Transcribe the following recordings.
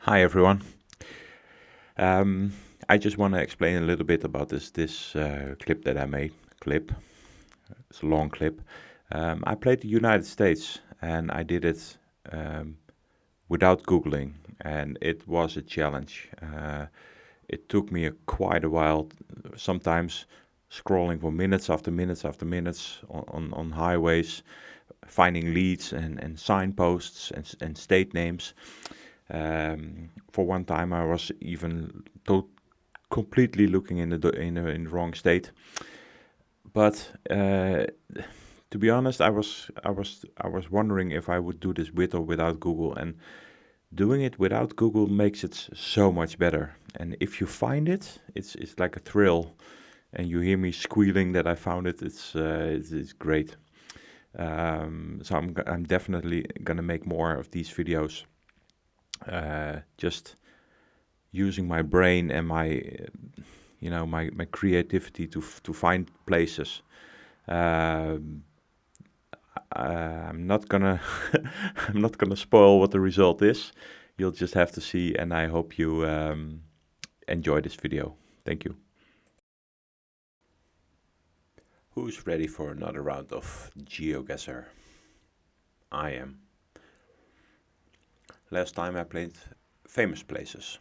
Hi everyone. Um, I just want to explain a little bit about this clip that I made. It's a long clip. I played the United States and I did it without Googling, and it was a challenge. It took me quite a while, sometimes scrolling for minutes after minutes after minutes on highways, finding leads and signposts and state names. For one time, I was even completely looking in the wrong state. But to be honest, I was wondering if I would do this with or without Google, and doing it without Google makes it so much better. And if you find it, it's like a thrill, and you hear me squealing that I found it. It's great. So I'm definitely gonna make more of these videos. Just using my brain and my creativity to find places. Um, I'm not gonna I'm not gonna spoil what the result is. You'll just have to see, and I hope you enjoy this video. Thank you. Who's ready for another round of Geoguessr? I am. Last time I played famous places,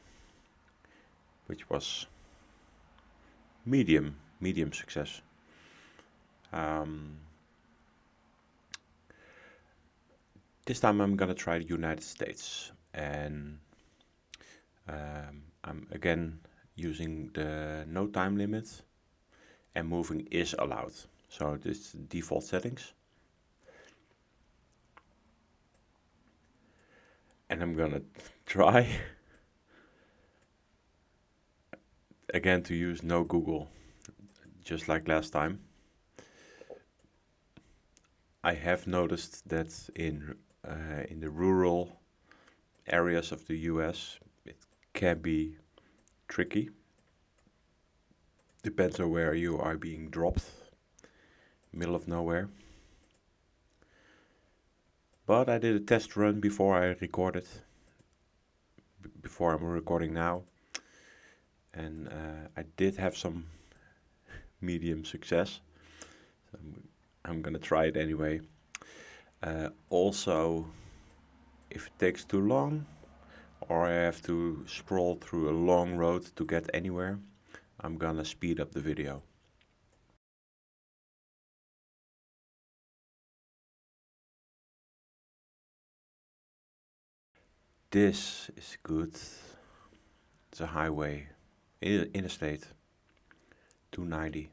which was medium success. Um, this time I'm gonna try the United States, and I'm again using the no time limit, and moving is allowed. So this default settings. And I'm gonna try again to use no Google, just like last time. I have noticed that in the rural areas of the US, it can be tricky. Depends on where you are being dropped, middle of nowhere. But I did a test run before I recorded, before I'm recording now, and I did have some medium success. So I'm gonna try it anyway. Also, if it takes too long, or I have to scroll through a long road to get anywhere, I'm gonna speed up the video. This is good. It's a highway, interstate 290.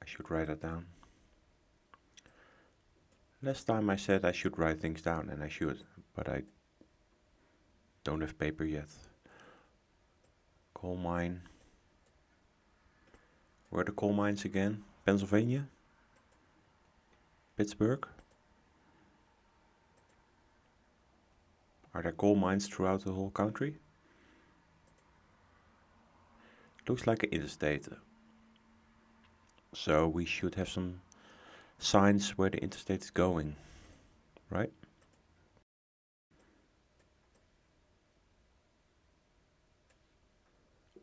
I should write that down. Last time I said I should write things down, and I should, but I don't have paper yet. Coal mine. Where are the coal mines again? Pennsylvania? Pittsburgh? Are there coal mines throughout the whole country? Looks like an interstate. So we should have some signs where the interstate is going, right?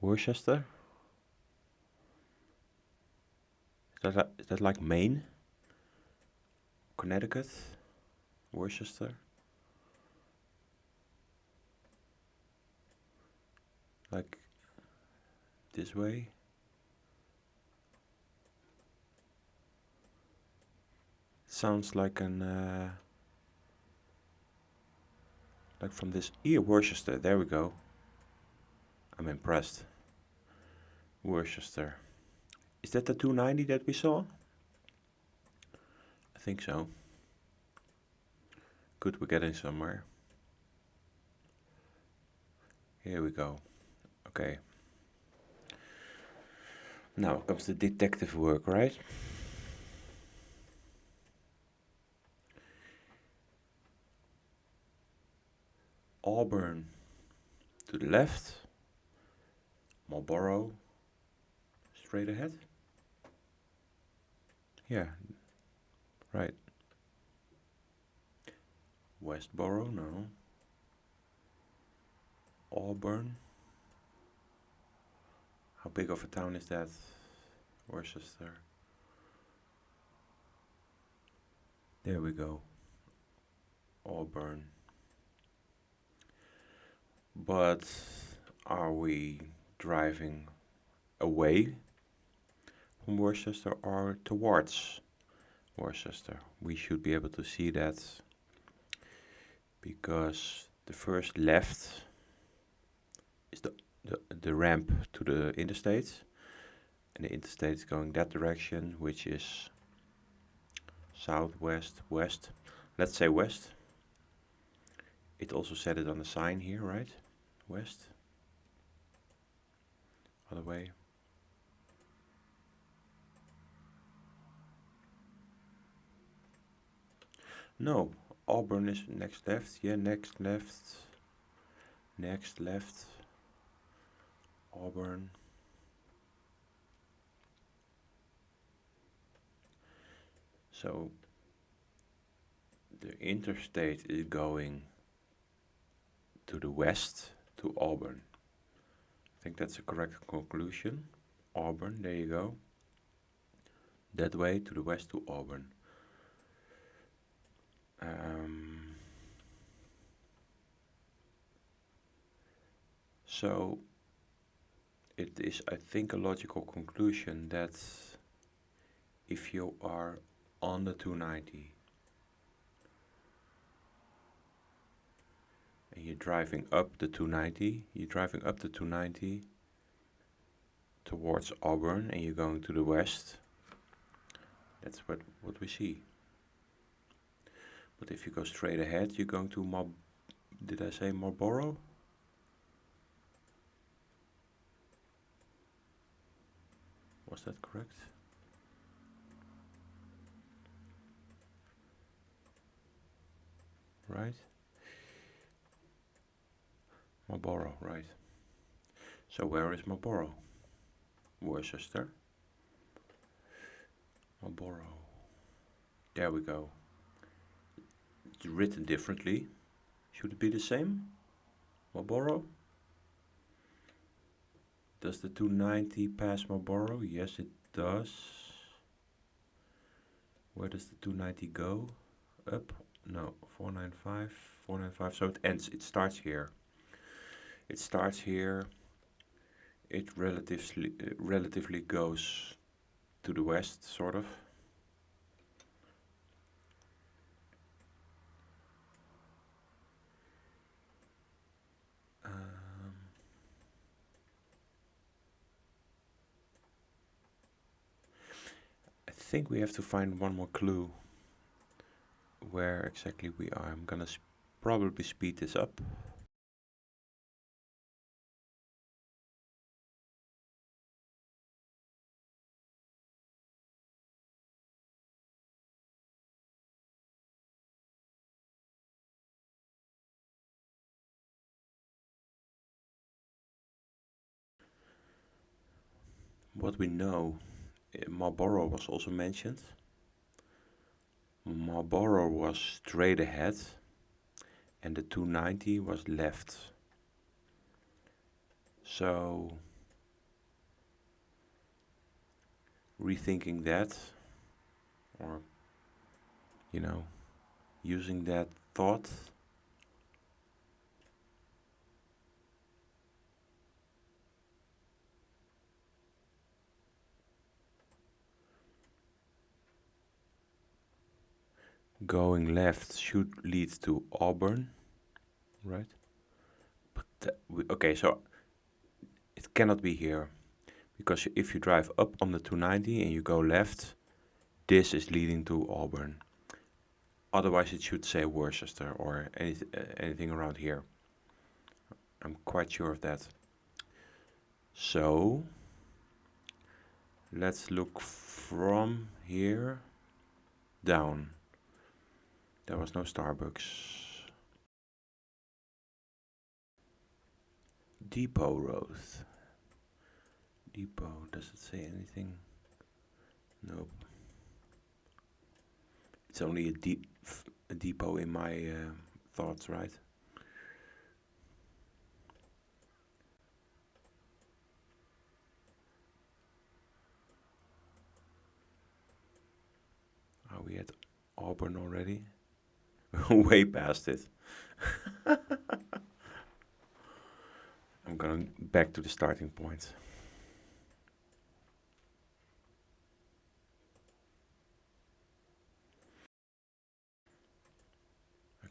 Worcester? Is that like Maine? Connecticut? Worcester? Like this way? Sounds like like from this here, Worcester. There we go. I'm impressed. Worcester. Is that the 290 that we saw? I think so. Good, we're getting somewhere. Here we go. Okay. Now comes the detective work, right? Auburn to the left. Marlboro straight ahead. Yeah, right. Westboro, no. Auburn. How big of a town is that? Worcester. There we go. Auburn. But are we driving away from Worcester or towards Worcester? We should be able to see that because the first left is the ramp to the interstate, and the interstate is going that direction, which is southwest, west. Let's say west. It also said it on the sign here, right? West. Other way. No, Auburn is next left. Yeah, next left. Next left. Auburn. So the interstate is going to the west to Auburn. I think that's a correct conclusion. Auburn, there you go. That way to the west to Auburn. So it is, I think, a logical conclusion that if you are on the 290 and you're driving up the 290 towards Auburn and you're going to the west, that's what we see. But if you go straight ahead, you're going to did I say Marlboro? Was that correct? Right? Marlboro, right. So where is Marlboro? Worcester. Marlboro. There we go. It's written differently. Should it be the same? Marlboro? Does the 290 pass Marlboro? Yes, it does. Where does the 290 go? Up? No, 495, 495. So it ends, it starts here. It starts here. It relatively goes to the west, sort of. I think we have to find one more clue where exactly we are. I'm gonna probably speed this up. What we know, Marlboro was also mentioned. Marlboro was straight ahead and the 290 was left. So rethinking that, or using that thought, going left should lead to Auburn, right? But okay, so it cannot be here, because if you drive up on the 290 and you go left, this is leading to Auburn. Otherwise it should say Worcester or anything around here. I'm quite sure of that. So let's look from here down. There was no Starbucks. Depot Road. Depot, does it say anything? Nope. It's only a depot in my thoughts, right? Are we at Auburn already? Way past it. I'm going back to the starting point.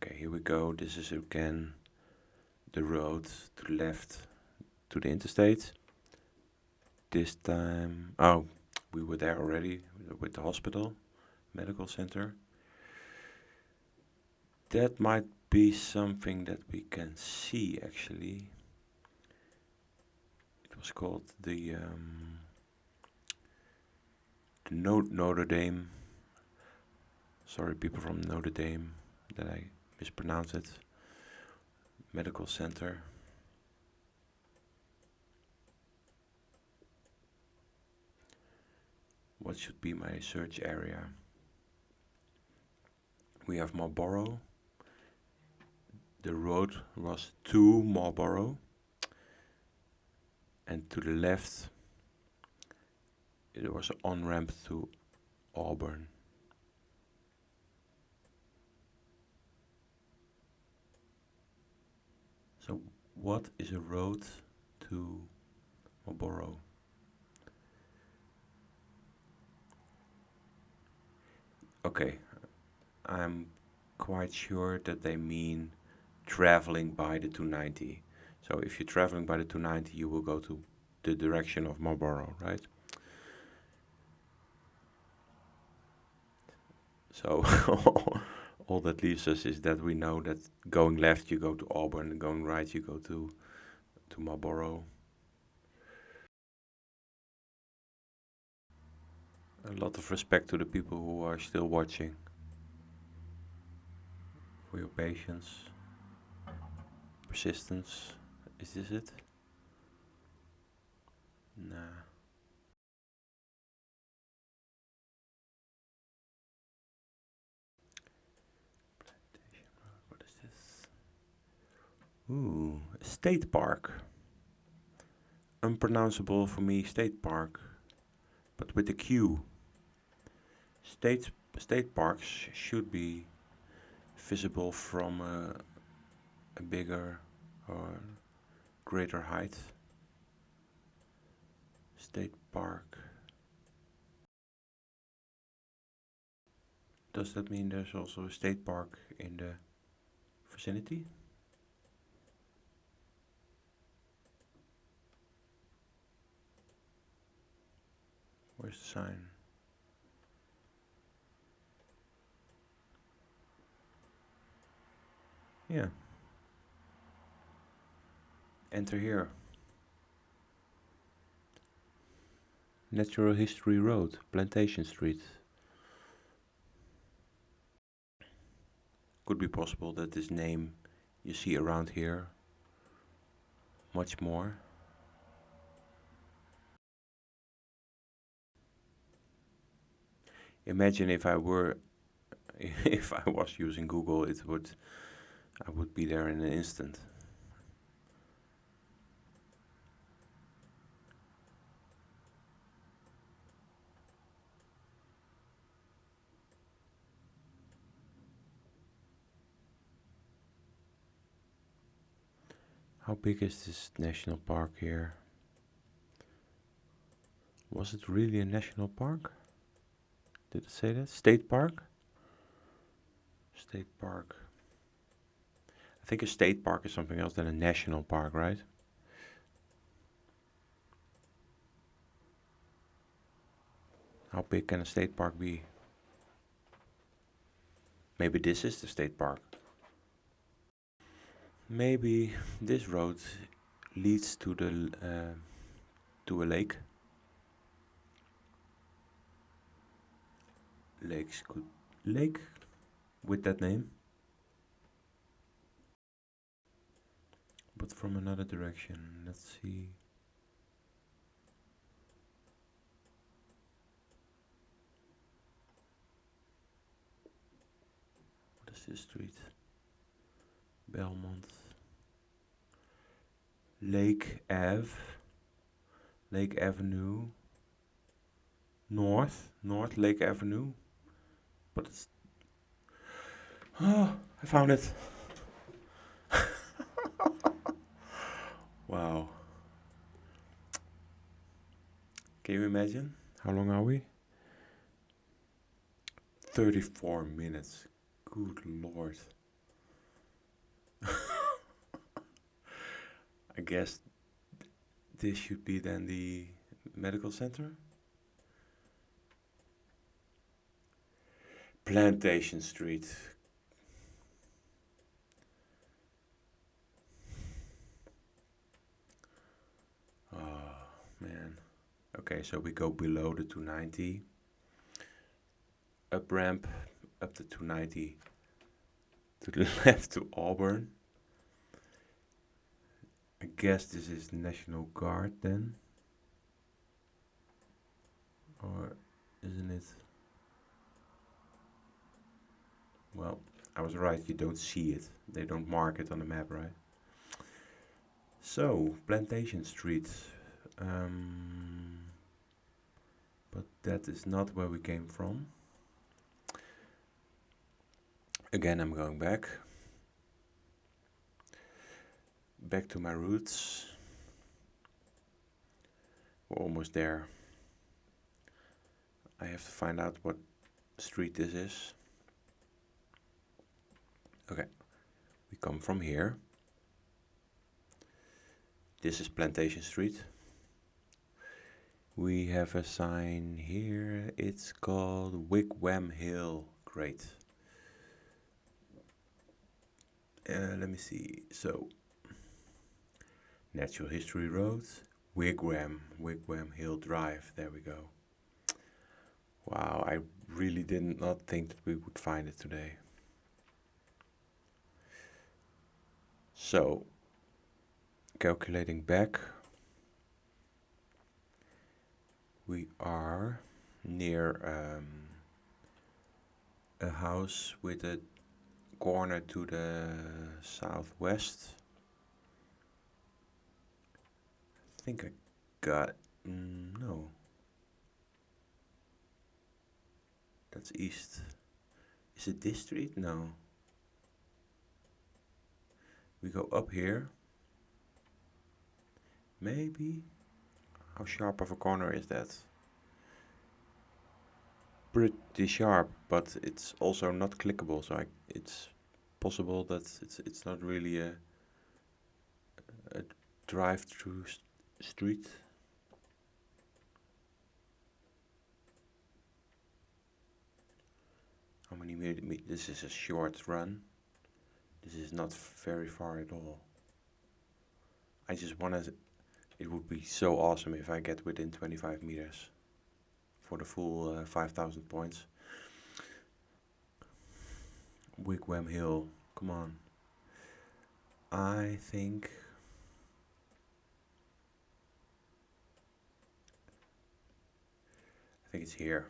Okay, here we go. This is again the road to the left to the interstate. This time, oh, we were there already with the hospital, medical center. That might be something that we can see actually. It was called the Notre Dame. Sorry, people from Notre Dame that I mispronounced it. Medical center. What should be my search area? We have Marlborough. The road was to Marlborough. And to the left, it was an on-ramp to Auburn. So what is a road to Marlborough? Okay, I'm quite sure that they mean traveling by the 290. So if you're traveling by the 290, you will go to the direction of Marlborough, right? So all that leaves us is that we know that going left you go to Auburn, and going right you go to Marlborough. A lot of respect to the people who are still watching. For your patience, persistence. Is this it? Nah. What is this? Ooh, a state park. Unpronounceable for me, state park, but with a Q. State parks should be visible from a bigger or greater height. State park. Does that mean there's also a state park in the vicinity? Where's the sign? Yeah. Enter here. Natural History Road, Plantation Street. Could be possible that this name you see around here much more. Imagine if I was using Google, I would be there in an instant. How big is this national park here? Was it really a national park? Did it say that? State park? State park. I think a state park is something else than a national park, right? How big can a state park be? Maybe this is the state park. Maybe this road leads to to a lake. Lake with that name, but from another direction. Let's see. is this street? Belmont. Lake Ave. Lake Avenue. North Lake Avenue. But it's... Oh, I found it. Wow. Can you imagine? How long are we? 34 minutes. Good lord. I guess this should be then the medical center. Plantation Street. Oh man. Okay, so we go below the 290. Up ramp, up the 290. To the left to Auburn. I guess this is National Guard then. Or isn't it? Well, I was right, you don't see it. They don't mark it on the map, right? So, Plantation Street. But that is not where we came from. Again, I'm going back. Back to my roots. We're almost there. I have to find out what street this is. Okay, we come from here. This is Plantation Street. We have a sign here. It's called Wigwam Hill. Great. Let me see. So, Natural History Road, Wigwam Hill Drive. There we go. Wow, I really did not think that we would find it today. So, calculating back, we are near a house with a corner to the southwest. I think I got, no. That's east. Is it this street? No. We go up here. Maybe. How sharp of a corner is that? Pretty sharp, but it's also not clickable, so it's possible that it's not really a drive-through street. How many meters? This is a short run. This is not very far at all. I just want to... It would be so awesome if I get within 25 meters for the full 5,000 points. Wigwam Hill, come on. I think it's here.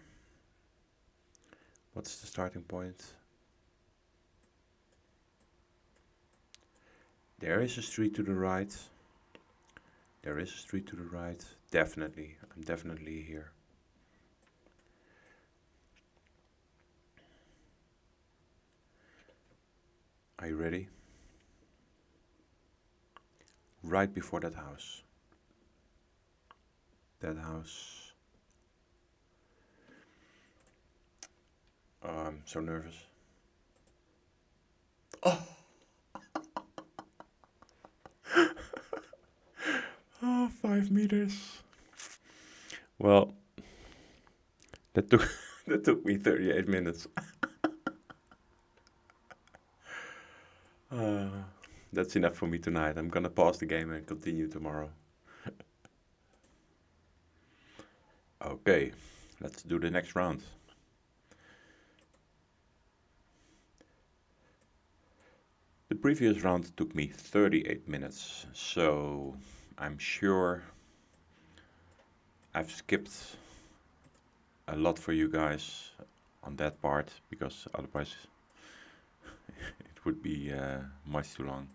What's the starting point? There is a street to the right. There is a street to the right. Definitely. I'm definitely here. Are you ready? Right before that house. That house. Oh, I'm so nervous. Oh! Oh, 5 meters. Well, that took me 38 minutes. That's enough for me tonight. I'm gonna pause the game and continue tomorrow. Okay, let's do the next round. The previous round took me 38 minutes, so I'm sure I've skipped a lot for you guys on that part, because otherwise it would be much too long.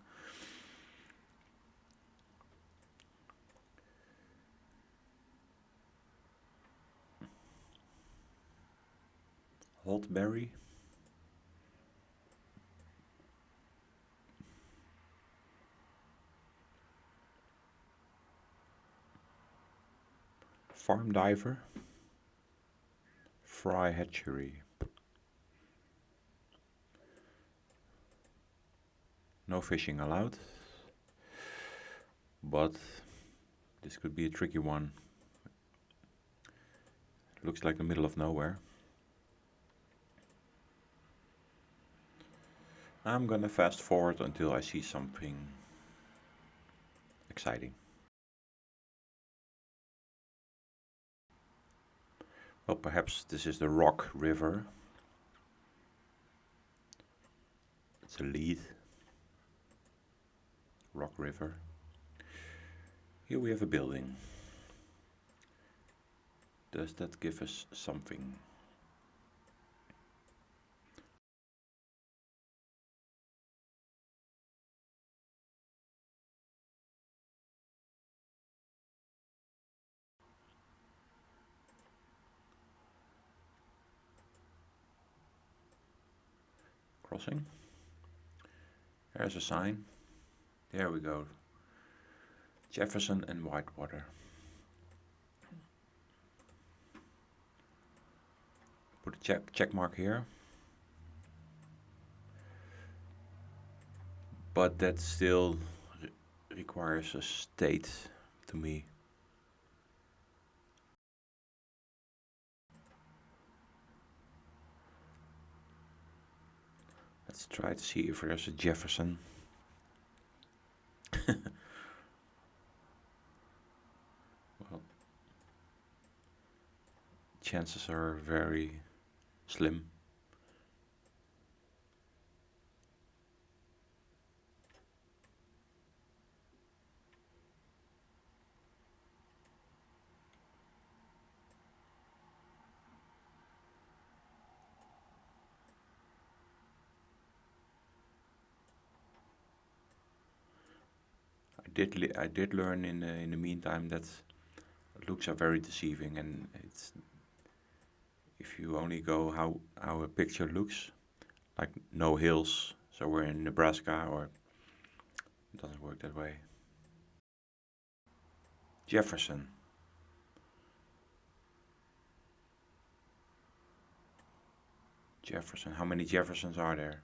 Holtberry. Farm diver. Fry hatchery. No fishing allowed. But this could be a tricky one. Looks like the middle of nowhere. I'm gonna fast forward until I see something exciting. Well, perhaps this is the Rock River. It's a lead. Rock River. Here we have a building. Does that give us something? Crossing. There's a sign. There we go. Jefferson and Whitewater. Put a check mark here. But that still requires a state to me. Let's try to see if there's a Jefferson. Well, chances are very slim. I did learn in the meantime that looks are very deceiving, and it's if you only go how a picture looks, like no hills, so we're in Nebraska, or it doesn't work that way. Jefferson. Jefferson. How many Jeffersons are there?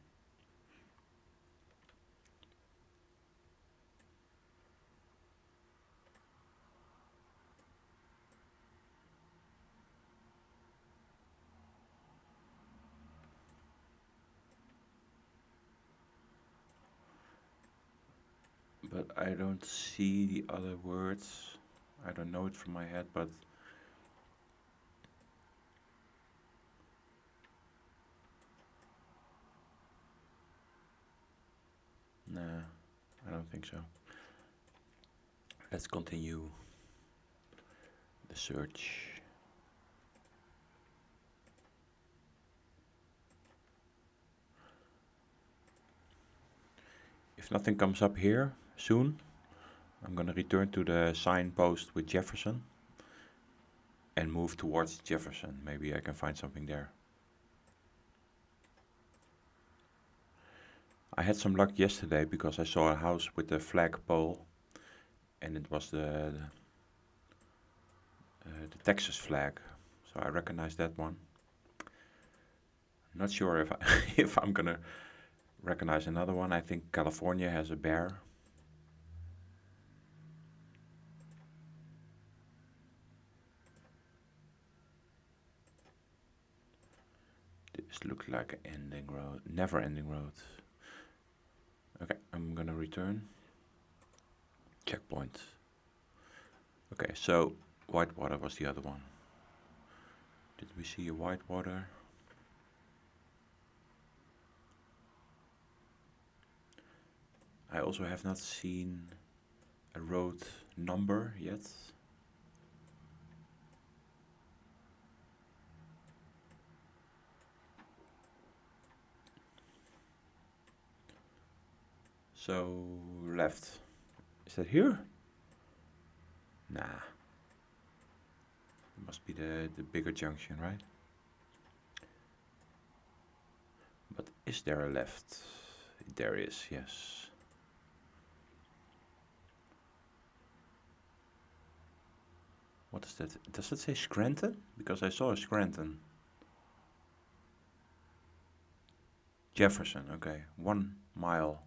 But I don't see the other words. I don't know it from my head, but nah, I don't think so. Let's continue the search. If nothing comes up here soon, I'm gonna return to the signpost with Jefferson and move towards Jefferson. Maybe I can find something there. I had some luck yesterday because I saw a house with a flagpole, and it was the Texas flag, so I recognize that one. Not sure if if I'm gonna recognize another one. I think California has a bear. This looks like an ending road, never-ending road. Okay, I'm gonna return. Checkpoint. Okay, so Whitewater was the other one. Did we see a Whitewater? I also have not seen a road number yet. So left. Is that here? Nah. It must be the bigger junction, right? But is there a left? There is, yes. What is that? Does it say Scranton? Because I saw a Scranton. Jefferson, okay. 1 mile.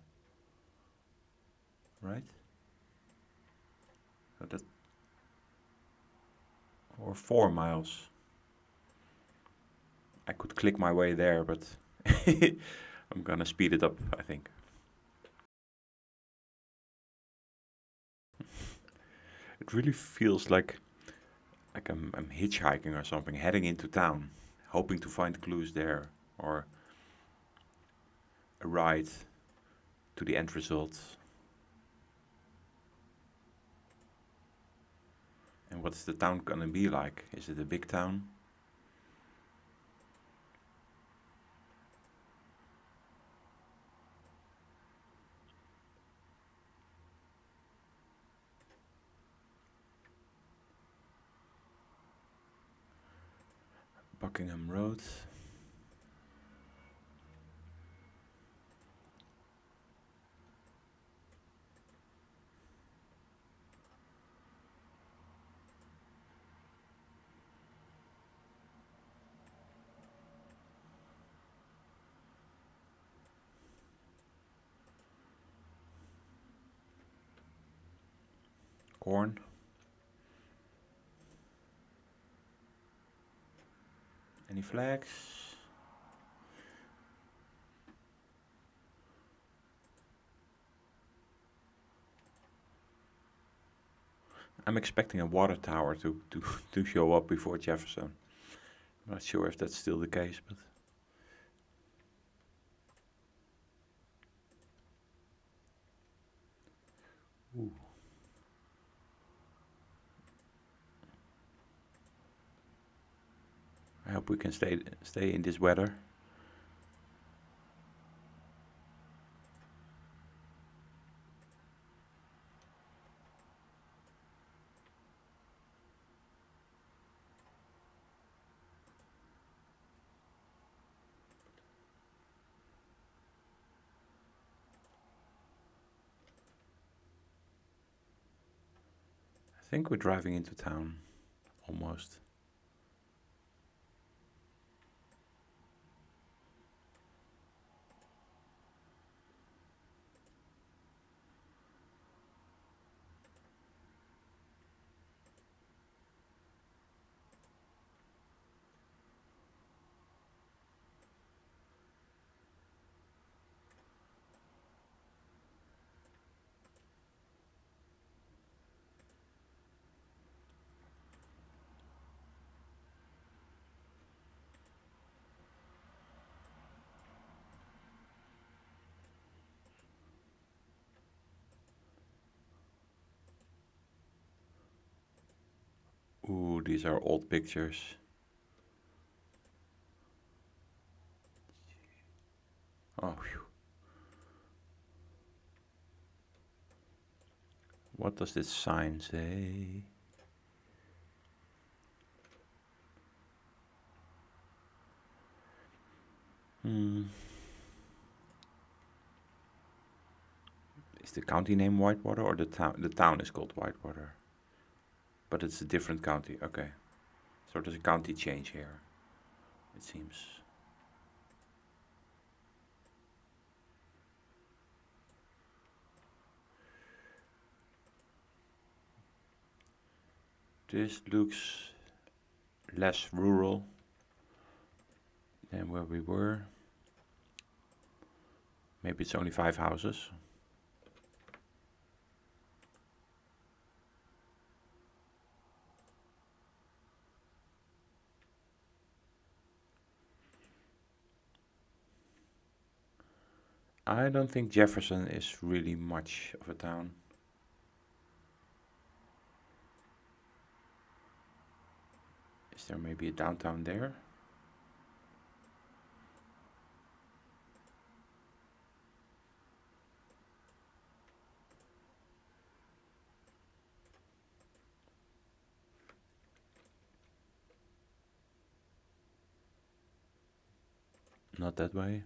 Right? So that, or 4 miles. I could click my way there, but I'm gonna speed it up, I think. It really feels like I'm hitchhiking or something, heading into town, hoping to find clues there, or a ride to the end result. And what's the town gonna be like? Is it a big town? Buckingham Road. Corn. Any flags? I'm expecting a water tower to show up before Jefferson. I'm not sure if that's still the case, but ooh. I hope we can stay in this weather. I think we're driving into town, almost. Ooh, these are old pictures. Oh, phew. What does this sign say? Is the county name Whitewater or the town? The town is called Whitewater, but it's a different county. Okay, so there's a county change here, it seems. This looks less rural than where we were. Maybe it's only 5 houses. I don't think Jefferson is really much of a town. Is there maybe a downtown there? Not that way.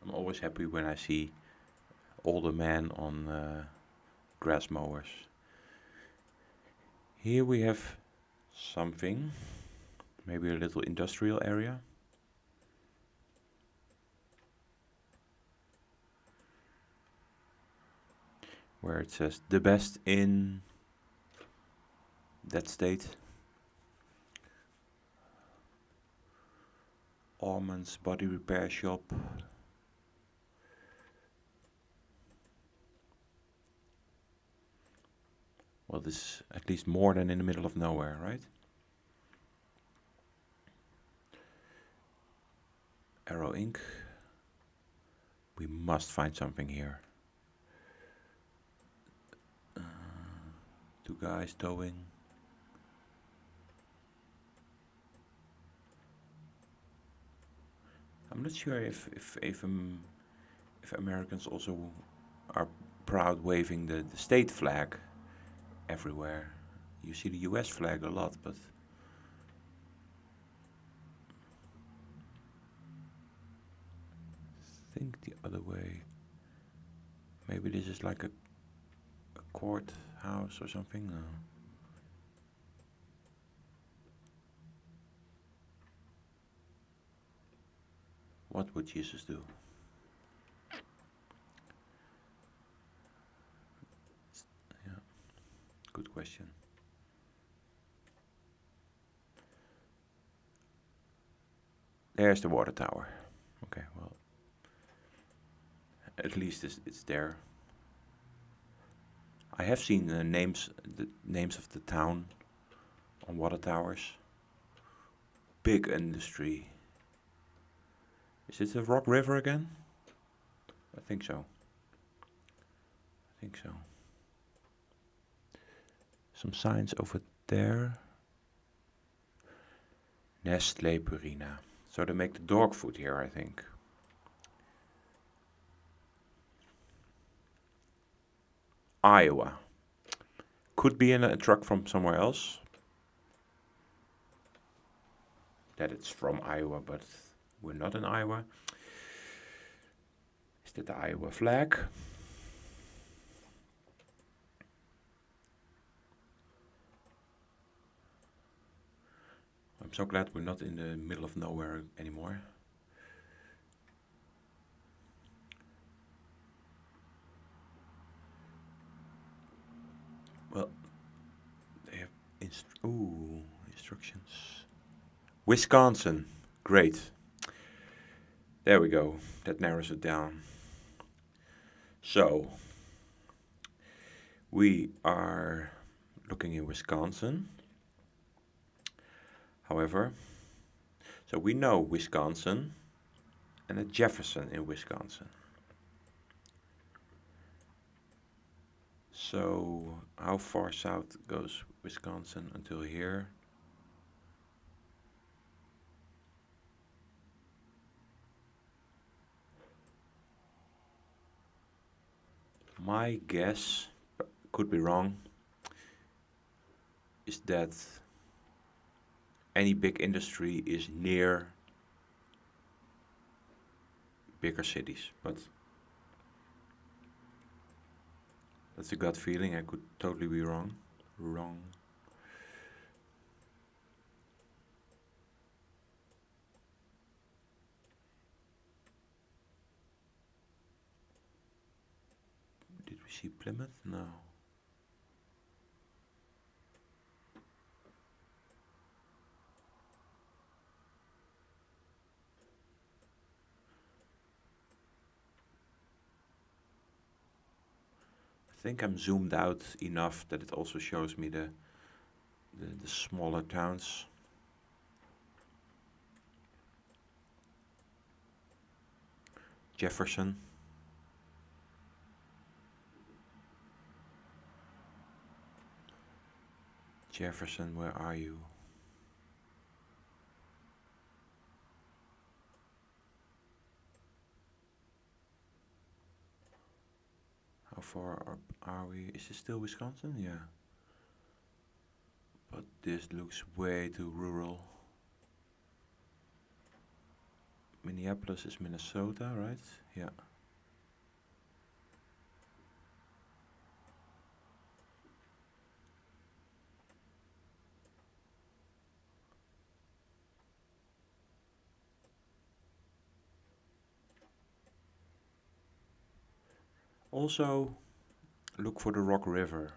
I'm always happy when I see older men on grass mowers. Here we have something, maybe a little industrial area. Where it says the best in that state. Almonds body repair shop. Well, this is at least more than in the middle of nowhere, right? Arrow ink. We must find something here. Two guys towing. I'm not sure if Americans also are proud waving the state flag everywhere. You see the US flag a lot, but I think the other way. Maybe this is like a courthouse or something. No. What would Jesus do? Yeah, good question. There's the water tower. Okay, well, at least it's there. I have seen the names of the town on water towers. Big industry. Is it the Rock River again? I think so. Some signs over there. Nestle Purina. So they make the dog food here, I think. Iowa. Could be in a truck from somewhere else. That it's from Iowa, but we're not in Iowa. Is that the Iowa flag? I'm so glad we're not in the middle of nowhere anymore. Well, they have instructions. Wisconsin, great. There we go, that narrows it down. So, we are looking in Wisconsin. However, so we know Wisconsin and a Jefferson in Wisconsin. So, how far south goes Wisconsin until here? My guess, could be wrong, is that any big industry is near bigger cities, but that's a gut feeling. I could totally be wrong. Did we see Plymouth? No. I think I'm zoomed out enough that it also shows me the smaller towns. Jefferson. Jefferson, where are you? How far are we? Is this still Wisconsin? Yeah. But this looks way too rural. Minneapolis is Minnesota, right? Yeah. Also, look for the Rock River.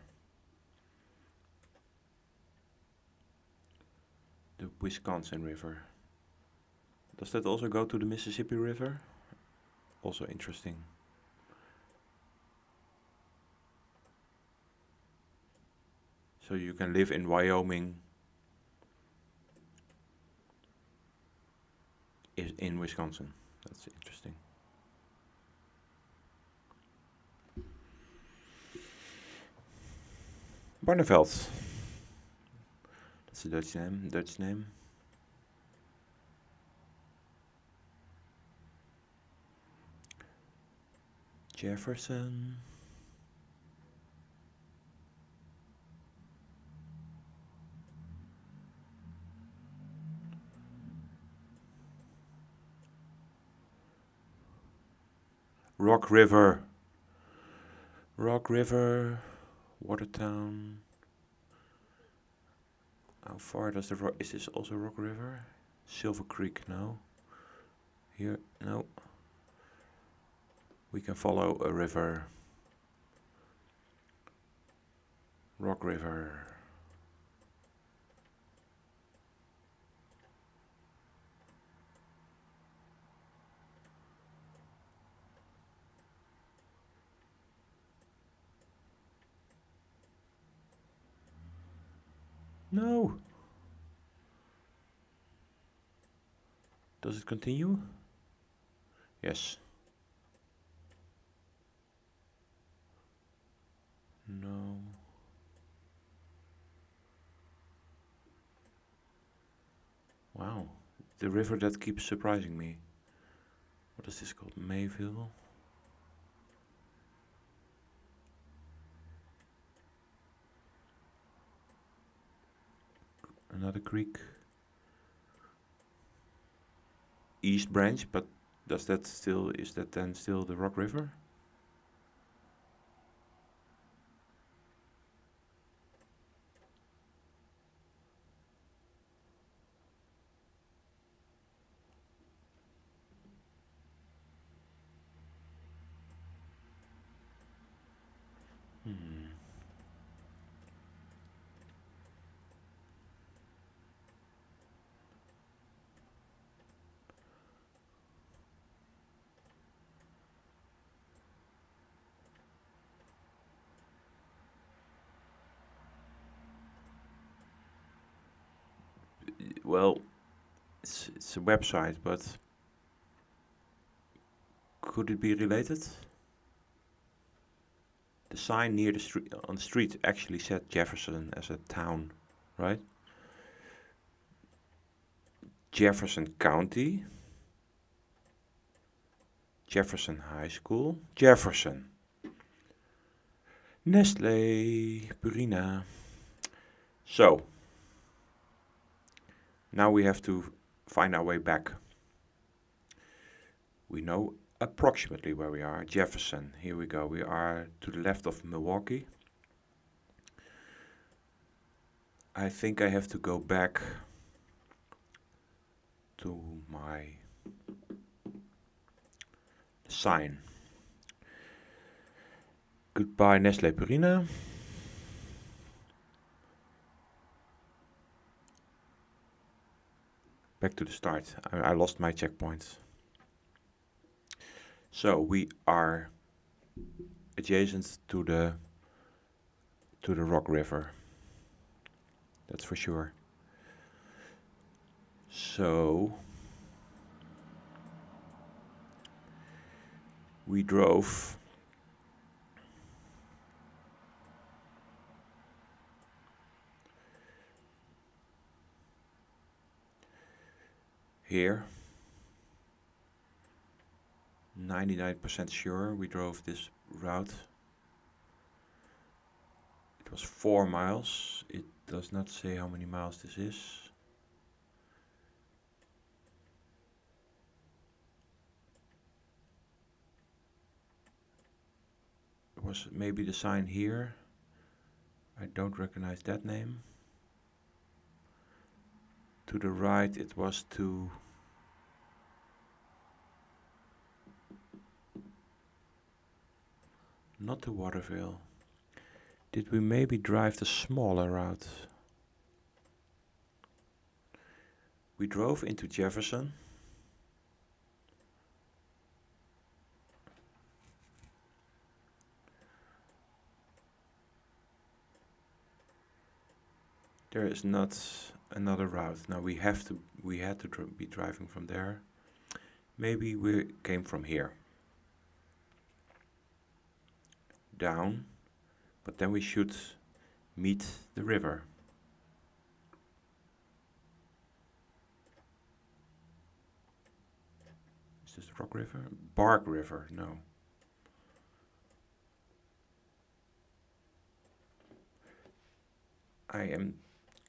The Wisconsin River. Does that also go to the Mississippi River? Also interesting. So you can live in Wyoming in Wisconsin. That's interesting. Barneveld. That's a Dutch name. Dutch name. Jefferson. Rock River. Rock River. Watertown. How far does the rock? Is this also Rock River? Silver Creek, no. Here, no. We can follow a river. Rock River. No. Does it continue? Yes. No. Wow. The river that keeps surprising me. What is this called? Mayville? Another creek. East Branch, but is that then still the Rock River? Hmm. Well, it's a website, but could it be related? The sign near the street on the street actually said Jefferson as a town, right? Jefferson County, Jefferson High School, Jefferson, Nestle, Purina. So, now we have to find our way back. We know approximately where we are. Jefferson, here we go. We are to the left of Milwaukee. I think I have to go back to my sign. Goodbye Nestle Purina. Back to the start. I lost my checkpoints. So we are adjacent to the Rock River. That's for sure. So we drove here. 99% sure we drove this route. was 4 miles. It does not say how many miles this is. It was maybe the sign here. I don't recognize that name. To the right it was to not to Waterville. Did we maybe drive the smaller route? We drove into Jefferson. There is not another route. Now we had to be driving from there. Maybe we came from here. Down. But then we should meet the river. Is this the Rock River? Bark River, no. I am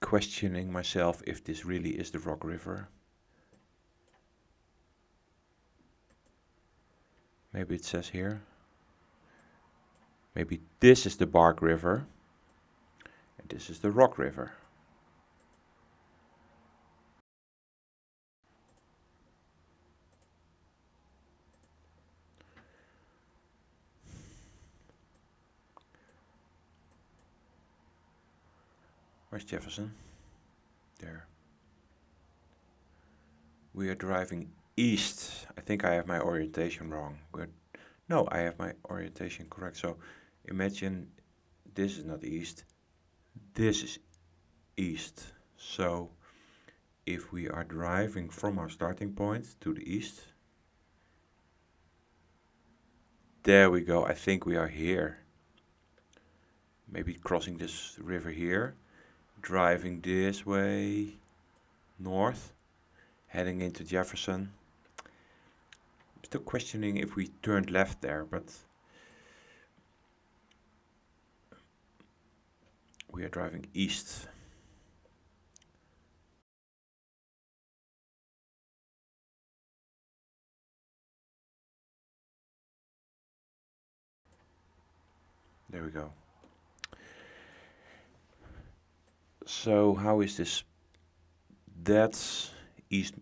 questioning myself if this really is the Rock River. Maybe it says here. Maybe this is the Bark River and this is the Rock River. Where's Jefferson? There. We are driving east. I think I have my orientation wrong. No, I have my orientation correct. So imagine this is not east. This is east. So if we are driving from our starting point to the east, there we go. I think we are here. Maybe crossing this river here, driving this way north, heading into Jefferson. I'm still questioning if we turned left there, but we are driving east. There we go. So how is this? That's East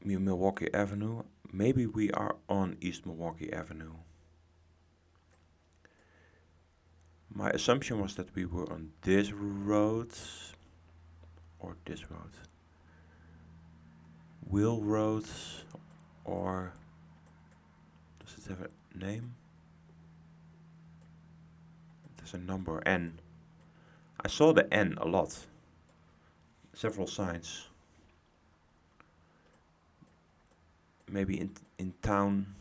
Milwaukee Avenue. Maybe we are on East Milwaukee Avenue. My assumption was that we were on this road or this road. Wheel Road, or does it have a name? There's a number N. I saw the N a lot. Several signs. Maybe in town.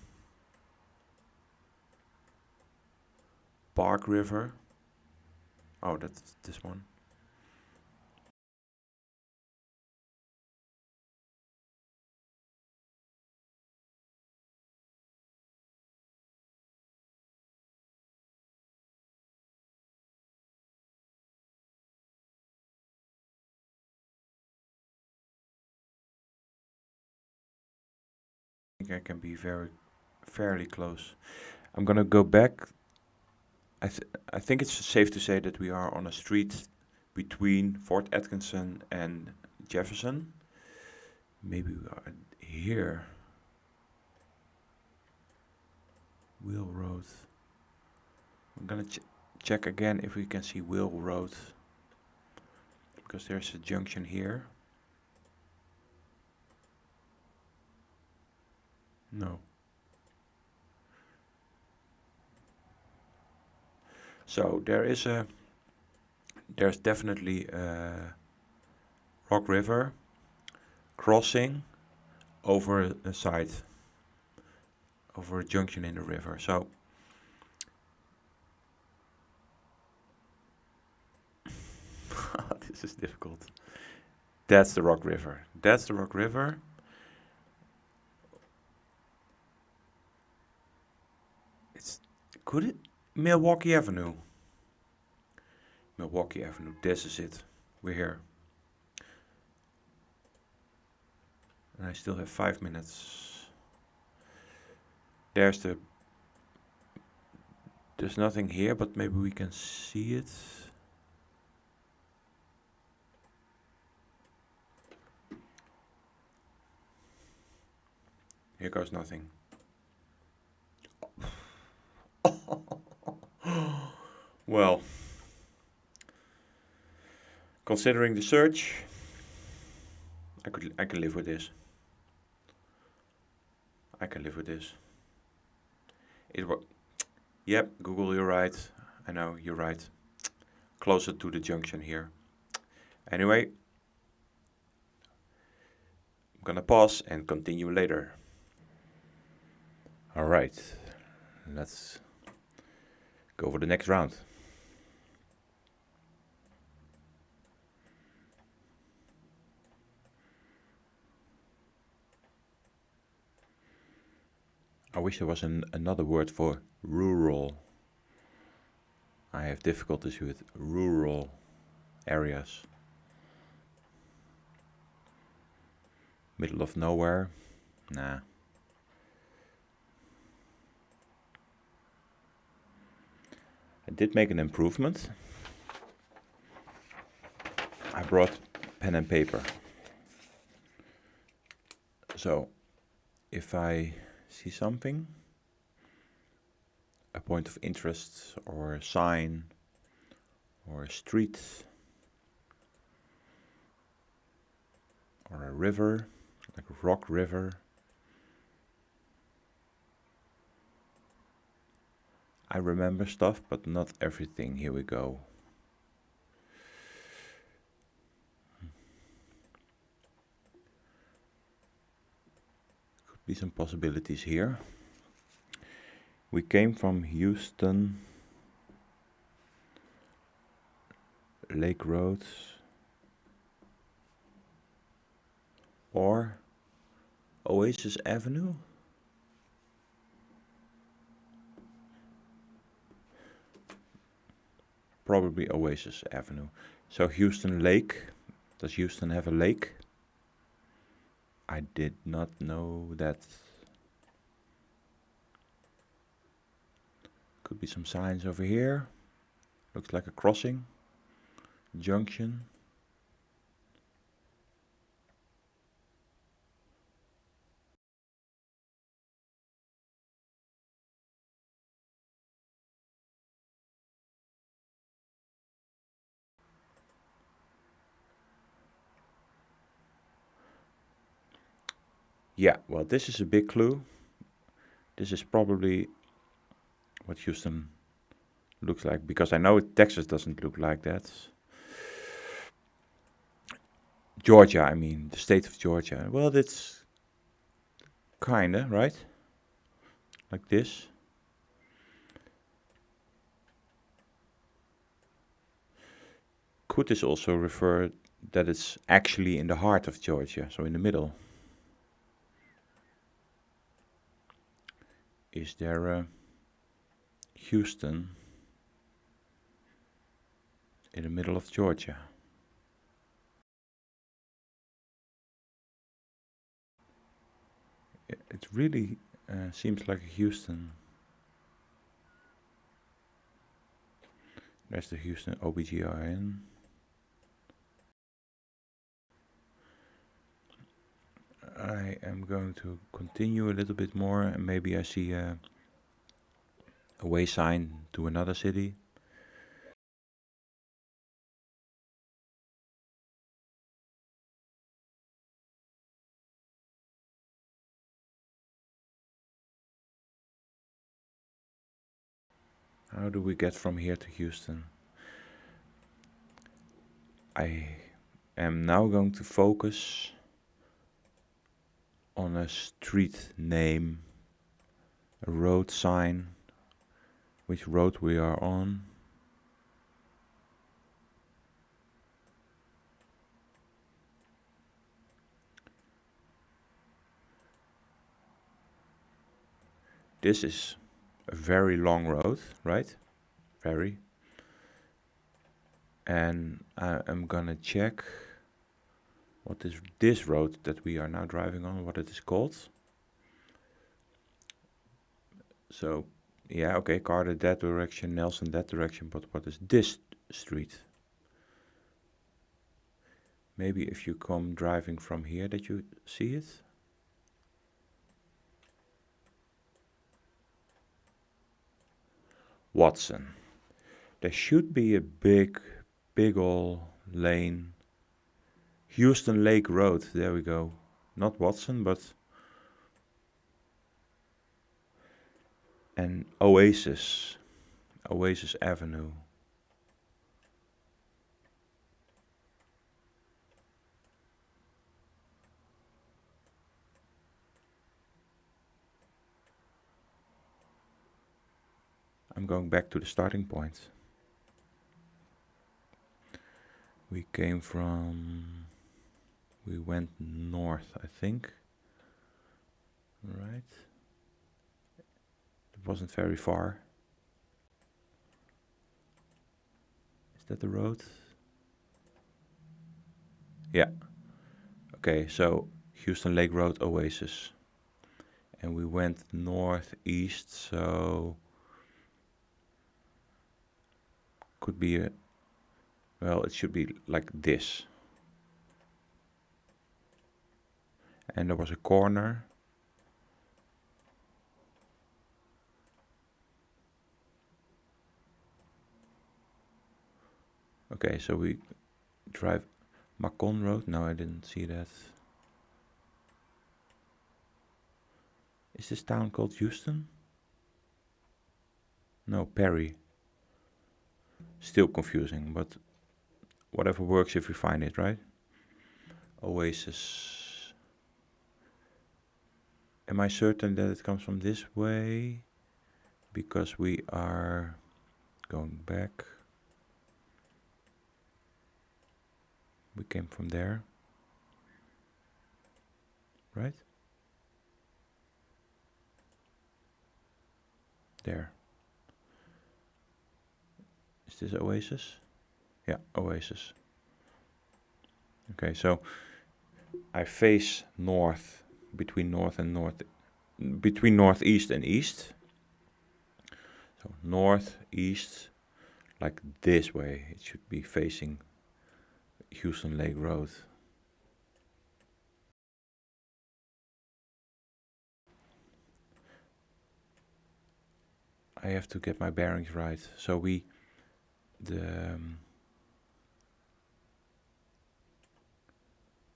Bark River. Oh, that's this one. I think I can be fairly close. I'm gonna go back. I think it's safe to say that we are on a street between Fort Atkinson and Jefferson. Maybe we are here. Wheel Road. I'm gonna check again if we can see Wheel Road, because there's a junction here. No. So there's definitely a Rock River crossing over a side, over a junction in the river. So this is difficult. That's the Rock River. That's the Rock River. Could it Milwaukee Avenue? Milwaukee Avenue, this is it. We're here. And I still have 5 minutes. There's nothing here, but maybe we can see it. Here goes nothing. Well, considering the search, I can live with this. I can live with this. Yep, Google, you're right. I know, you're right. Closer to the junction here. Anyway, I'm gonna pause and continue later. All right, let's go for the next round. I wish there was another word for rural. I have difficulties with rural areas. Middle of nowhere? Nah. I did make an improvement. I brought pen and paper. So, if I see something, a point of interest or a sign or a street or a river, like a rock river, I remember stuff, but not everything. Here we go. Could be some possibilities here. We came from Houston, Lake Road, or Oasis Avenue. Probably Oasis Avenue. So Houston Lake. Does Houston have a lake? I did not know that. Could be some signs over here. Looks like a crossing. Junction. Yeah, well, this is a big clue. This is probably what Houston looks like, because I know Texas doesn't look like that. Georgia, I mean, the state of Georgia. Well, that's kinda, right? Like this. Could this also refer that it's actually in the heart of Georgia, so in the middle? Is there a Houston in the middle of Georgia? It really seems like a Houston. There's the Houston OBGYN. I am going to continue a little bit more, and maybe I see a way sign to another city. How do we get from here to Houston? I am now going to focus on a street name, a road sign, which road we are on. This is a very long road, right? Very. and I am gonna check what is this road that we are now driving on, what it is called. So, yeah, okay, Carter that direction, Nelson that direction, but what is this street? Maybe if you come driving from here that you see it. Watson. There should be a big ol' lane. Houston Lake Road, there we go. Not Watson, but and Oasis Avenue. I'm going back to the starting point. We went north, I think. Right. It wasn't very far. Is that the road? Yeah. Okay, so Houston Lake Road, Oasis. And we went northeast, so could be well, it should be like this. And there was a corner. Okay, so we drive Macon Road. No, I didn't see that. Is this town called Houston? No, Perry. Still confusing, but whatever works if we find it, right? Oasis. Am I certain that it comes from this way? Because we are going back. We came from there, right? There. Is this Oasis? Yeah, Oasis. Okay, so I face north, between northeast and east. So northeast, like this way. It should be facing Houston Lake Road. I have to get my bearings right. So the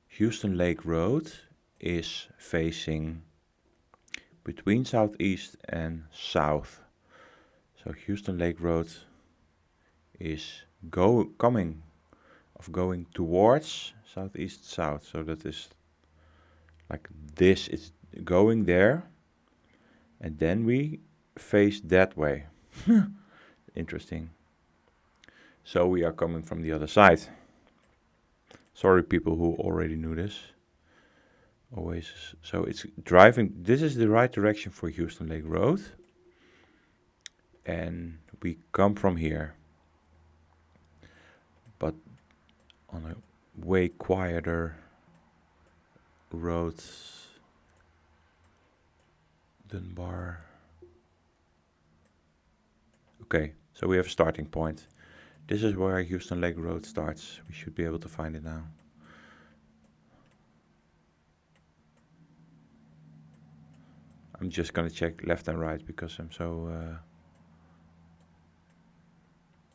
Houston Lake Road is facing between southeast and south. So Houston Lake Road is going towards southeast south. So that is like this is going there, and then we face that way. Interesting. So we are coming from the other side. Sorry, people who already knew this. Oasis. So it's driving. This is the right direction for Houston Lake Road. And we come from here. But on a way quieter road. Dunbar. Okay, so we have a starting point. This is where Houston Lake Road starts. We should be able to find it now. I'm just gonna check left and right because I'm so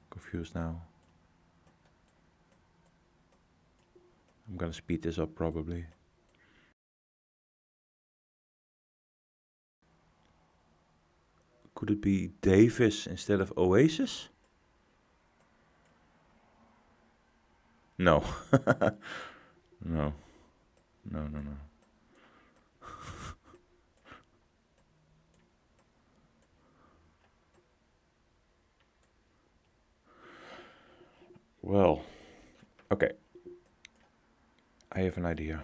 confused now. I'm gonna speed this up probably. Could it be Davis instead of Oasis? No. No. No. Well, okay. I have an idea.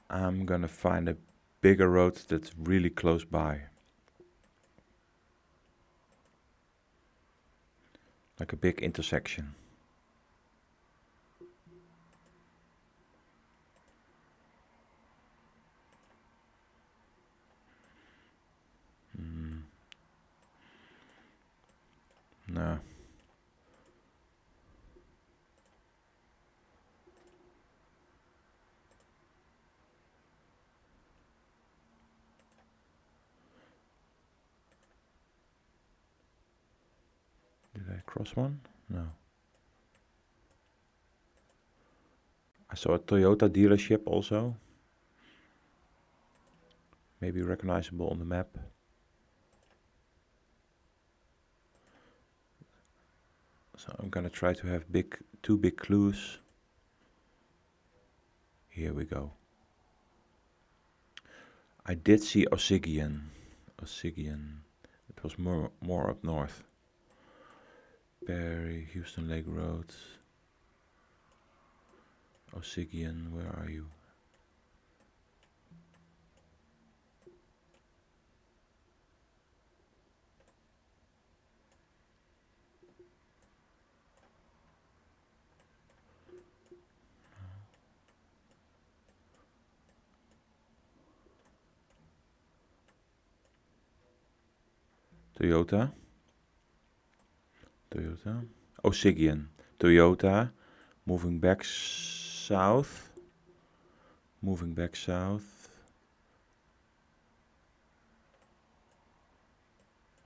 I'm gonna find a bigger road that's really close by. like a big intersection. No. Did I cross one? No. I saw a Toyota dealership also. Maybe recognizable on the map. So I'm gonna try to have two big clues. Here we go. I did see Ossigian. It was more up north. Barry, Houston Lake Road. Ossigian, where are you? Toyota. Ossigian. Toyota. Moving back south.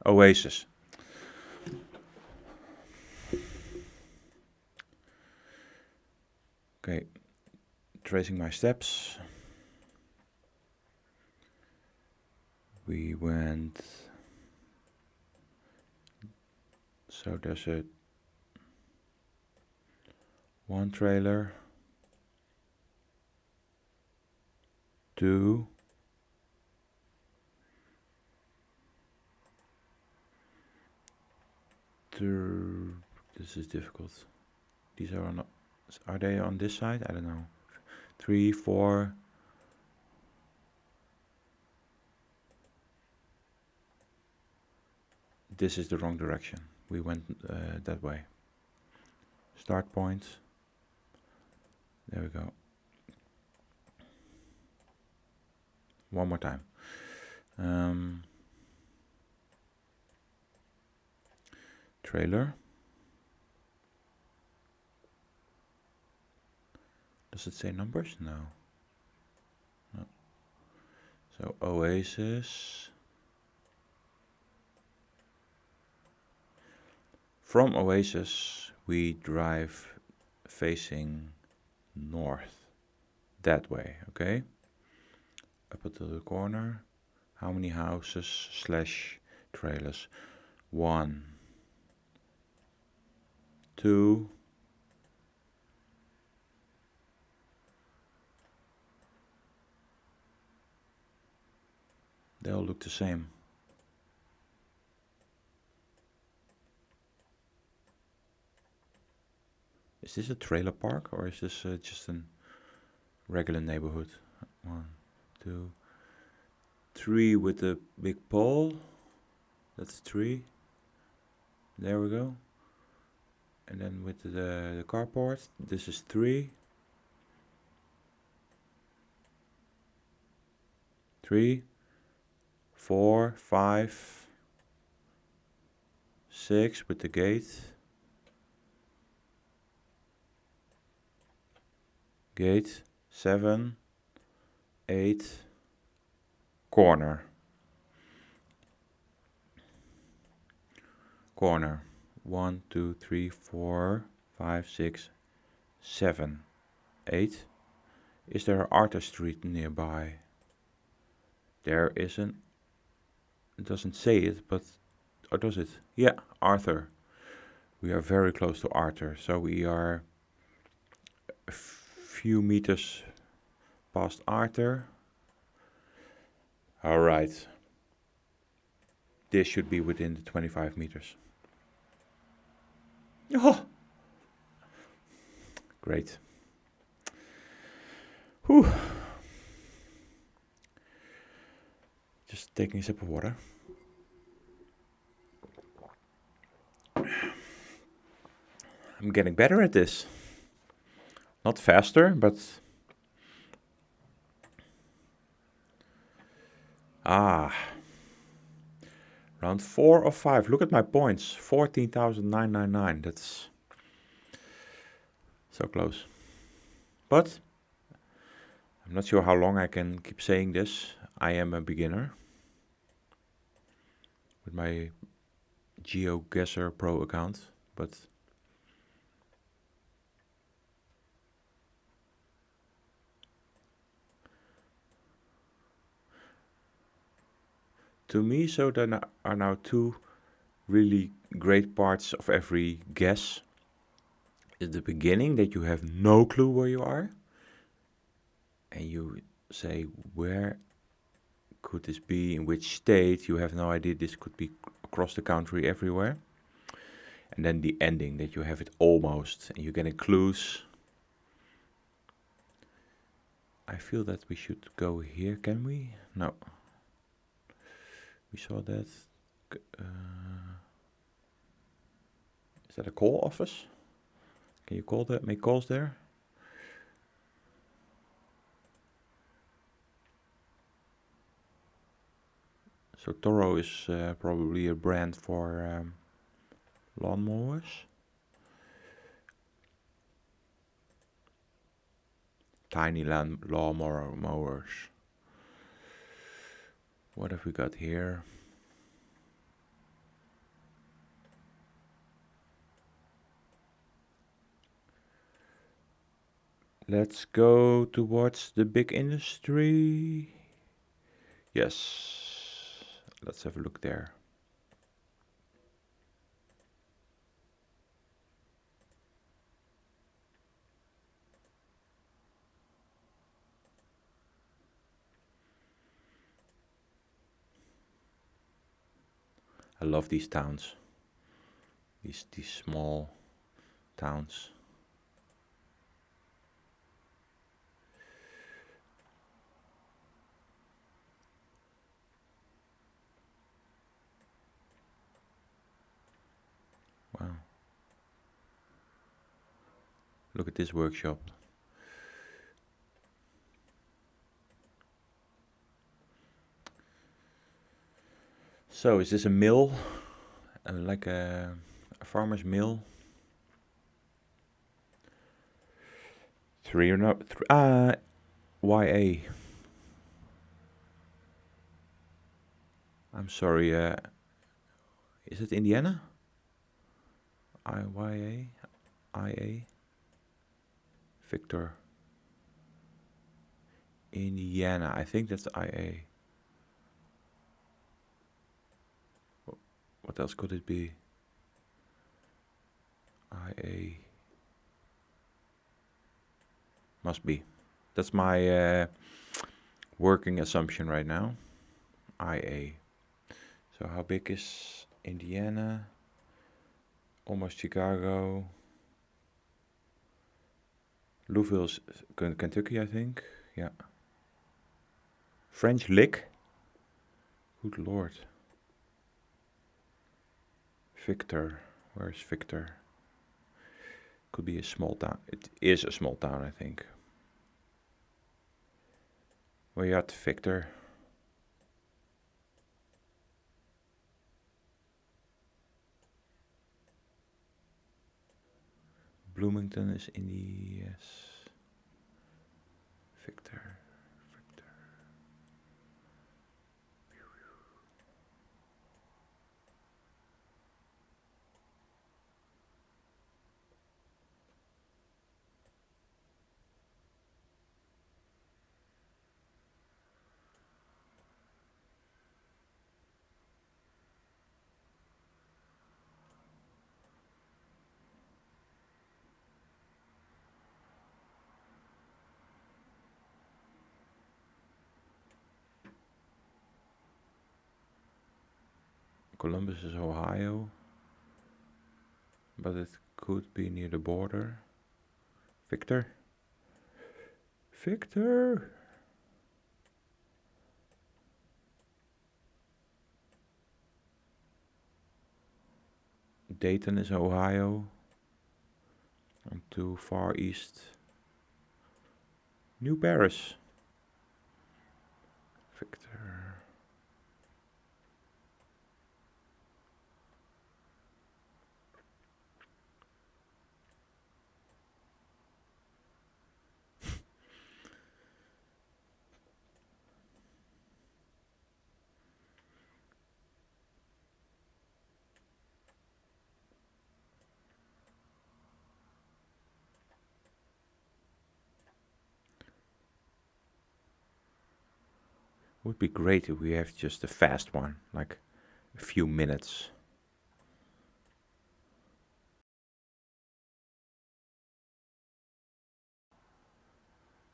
Oasis. Okay, tracing my steps. We went, so there's one trailer, two, this is difficult. These are they on this side? I don't know. 3, 4. This is the wrong direction. We went that way. Start point. There we go. One more time. Trailer. Does it say numbers? No. So Oasis. From Oasis we drive facing north. That way, okay? Up until the corner. How many houses / trailers? 1, 2, they all look the same. Is this a trailer park or is this just a regular neighborhood? 1, 2, 3 with the big pole. That's 3. There we go. And then with the carport, this is 3. 3, 4, 5, 6 with the gate. Gate, 7, 8, corner. Corner. 1, 2, 3, 4, 5, 6, 7, 8. Is there Arthur Street nearby? There isn't. It doesn't say it, but or does it? Yeah, Arthur. We are very close to Arthur, so we are a few meters past Arthur. All right. This should be within the 25 meters. Oh, great. Whew. Just taking a sip of water. I'm getting better at this. Not faster, but... Round 4 or 5. Look at my points. 14,999. That's so close. But I'm not sure how long I can keep saying this. I am a beginner with my Geoguessr Pro account, but to me, so there are now two really great parts of every guess. Is the beginning, that you have no clue where you are, and you say, where could this be, in which state? You have no idea. This could be across the country, everywhere. And then the ending, that you have it almost, and you're getting clues. I feel that we should go here, can we? No. We saw that. Is that a call office? Can you call that, make calls there? So Toro is probably a brand for lawnmowers. Tiny lawnmower mowers. What have we got here? Let's go towards the big industry. Yes, let's have a look there. I love these towns, these small towns. Wow. Look at this workshop. So is this a mill? Like a farmer's mill? Three or not? YA. I'm sorry, is it Indiana? YA? IA? Victor. Indiana, I think that's IA. What else could it be? IA. Must be. That's my working assumption right now. IA. So how big is Indiana? Almost Chicago. Louisville's Kentucky, I think. Yeah. French Lick? Good lord. Victor. Where's Victor? Could be a small town. It is a small town, I think. Where you at, Victor? Bloomington is in the... Yes. Victor. Columbus is Ohio, but it could be near the border. Victor? Victor! Dayton is Ohio. I'm to Far East New Paris. Victor. Would be great if we have just a fast one, like a few minutes.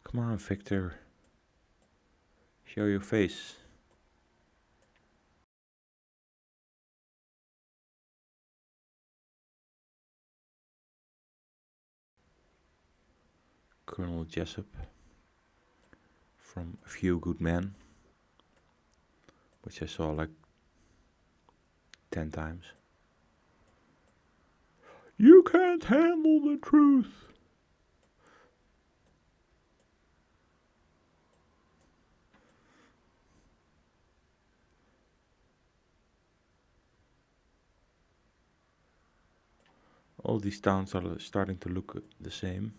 Come on, Victor. Show your face. Colonel Jessup from A Few Good Men, which I saw like 10 times. You can't handle the truth. All these towns are starting to look the same.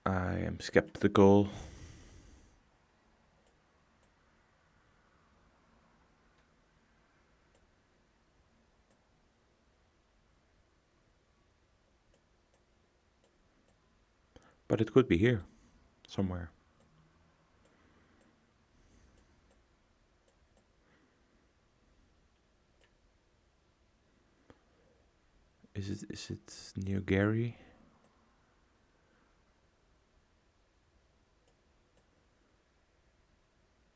I am skeptical. But it could be here, somewhere. Is it near Gary?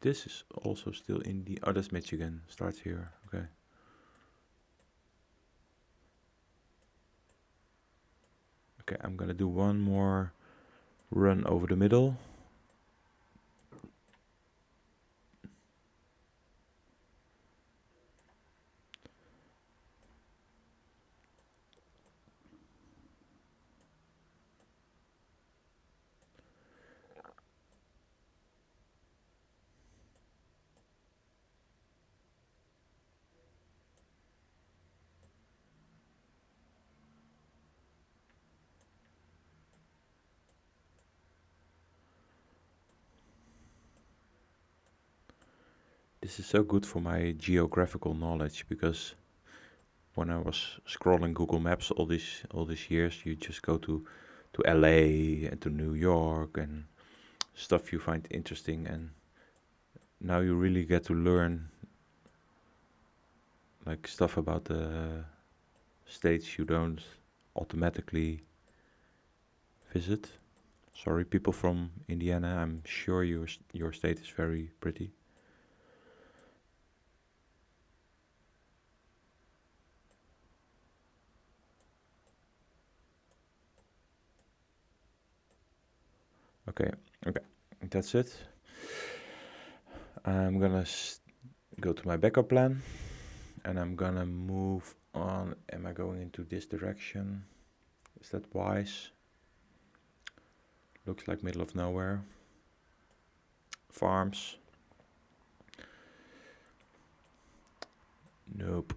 This is also still in the others Michigan. Starts here. Okay. Okay, I'm gonna do one more run over the middle. This is so good for my geographical knowledge, because when I was scrolling Google Maps all these years, you just go to LA and to New York and stuff you find interesting, and now you really get to learn like stuff about the states you don't automatically visit. Sorry, people from Indiana, I'm sure your state is very pretty. Okay, that's it. I'm gonna go to my backup plan, and I'm gonna move on. Am I going into this direction? Is that wise? Looks like middle of nowhere. Farms. Nope.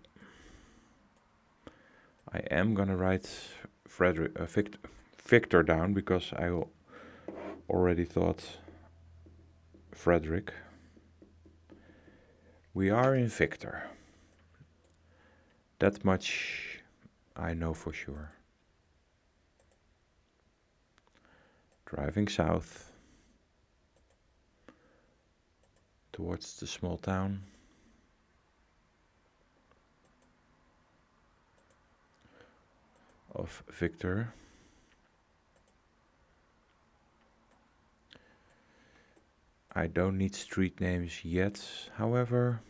I am gonna write Victor down, because I already thought Frederick. We are in Victor. That much I know for sure. Driving south towards the small town of Victor. I don't need street names yet, however,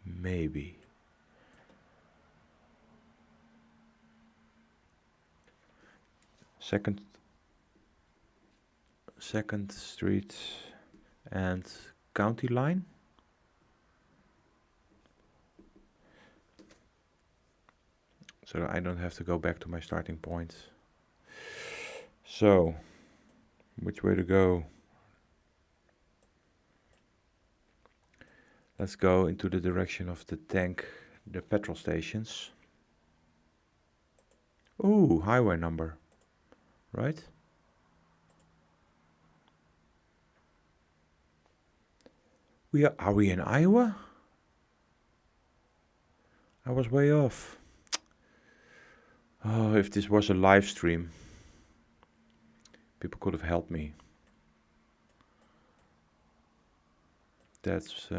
maybe. Second Street and County Line. So I don't have to go back to my starting point. So, which way to go? Let's go into the direction of the tank, the petrol stations. Ooh, highway number, right? Are we in Iowa? I was way off. Oh, if this was a live stream, people could have helped me. That's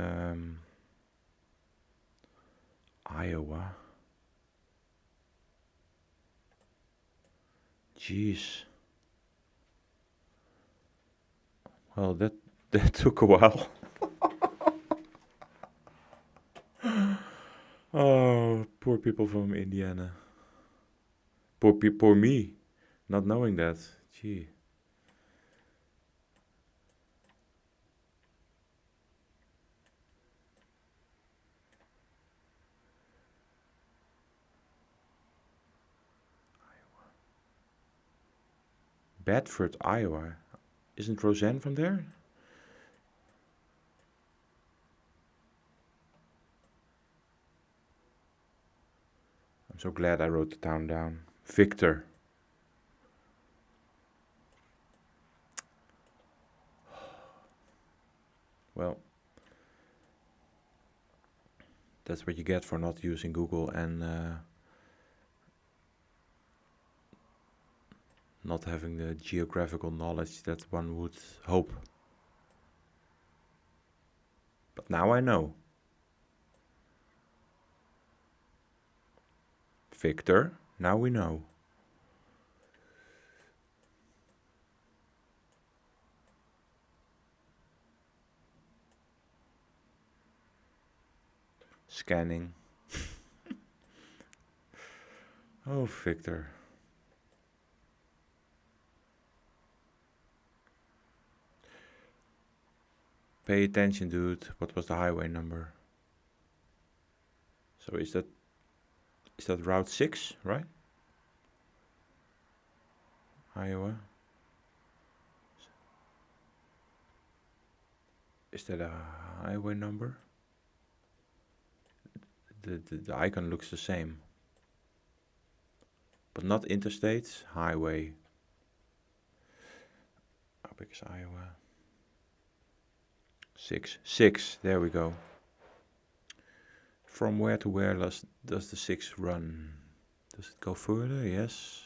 Iowa. Jeez. Well, that took a while. Oh, poor people from Indiana. Poor me, not knowing that. Gee. Bedford, Iowa. Isn't Roseanne from there? I'm so glad I wrote the town down. Victor. Well, that's what you get for not using Google and not having the geographical knowledge that one would hope. But now I know. Victor, now we know. Scanning. Oh, Victor. Pay attention, dude. What was the highway number? So is that Route 6, right? Iowa. Is that a highway number? The icon looks the same. But not interstate, highway. How big is Iowa? 6, there we go. From where to where does the 6 run? Does it go further? Yes.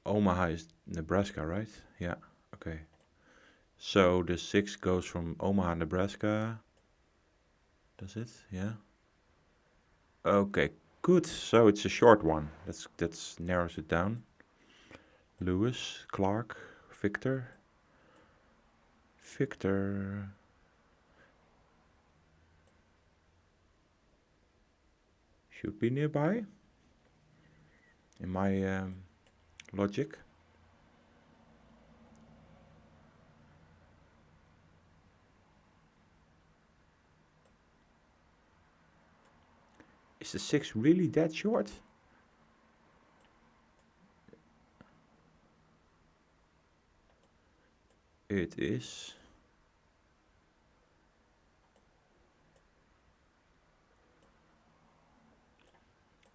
Omaha is Nebraska, right? Yeah, okay. So the 6 goes from Omaha, Nebraska. Does it? Yeah. Okay, good. So it's a short one. That's narrows it down. Lewis, Clark, Victor. Should be nearby, in my logic. Is the 6 really that short? It is.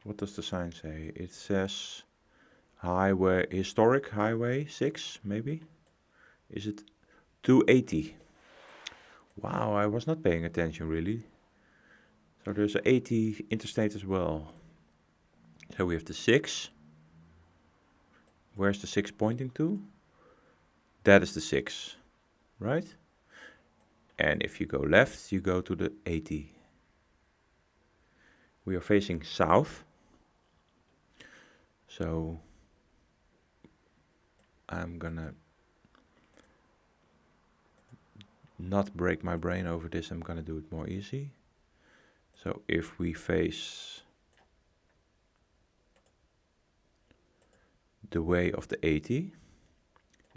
What does the sign say? It says historic highway 6, maybe? Is it 280? Wow, I was not paying attention really. So there's an 80 interstate as well. So we have the 6. Where's the 6 pointing to? That is the 6, right? And if you go left, you go to the 80. We are facing south. So I'm gonna not break my brain over this. I'm gonna do it more easy. So if we face the way of the 80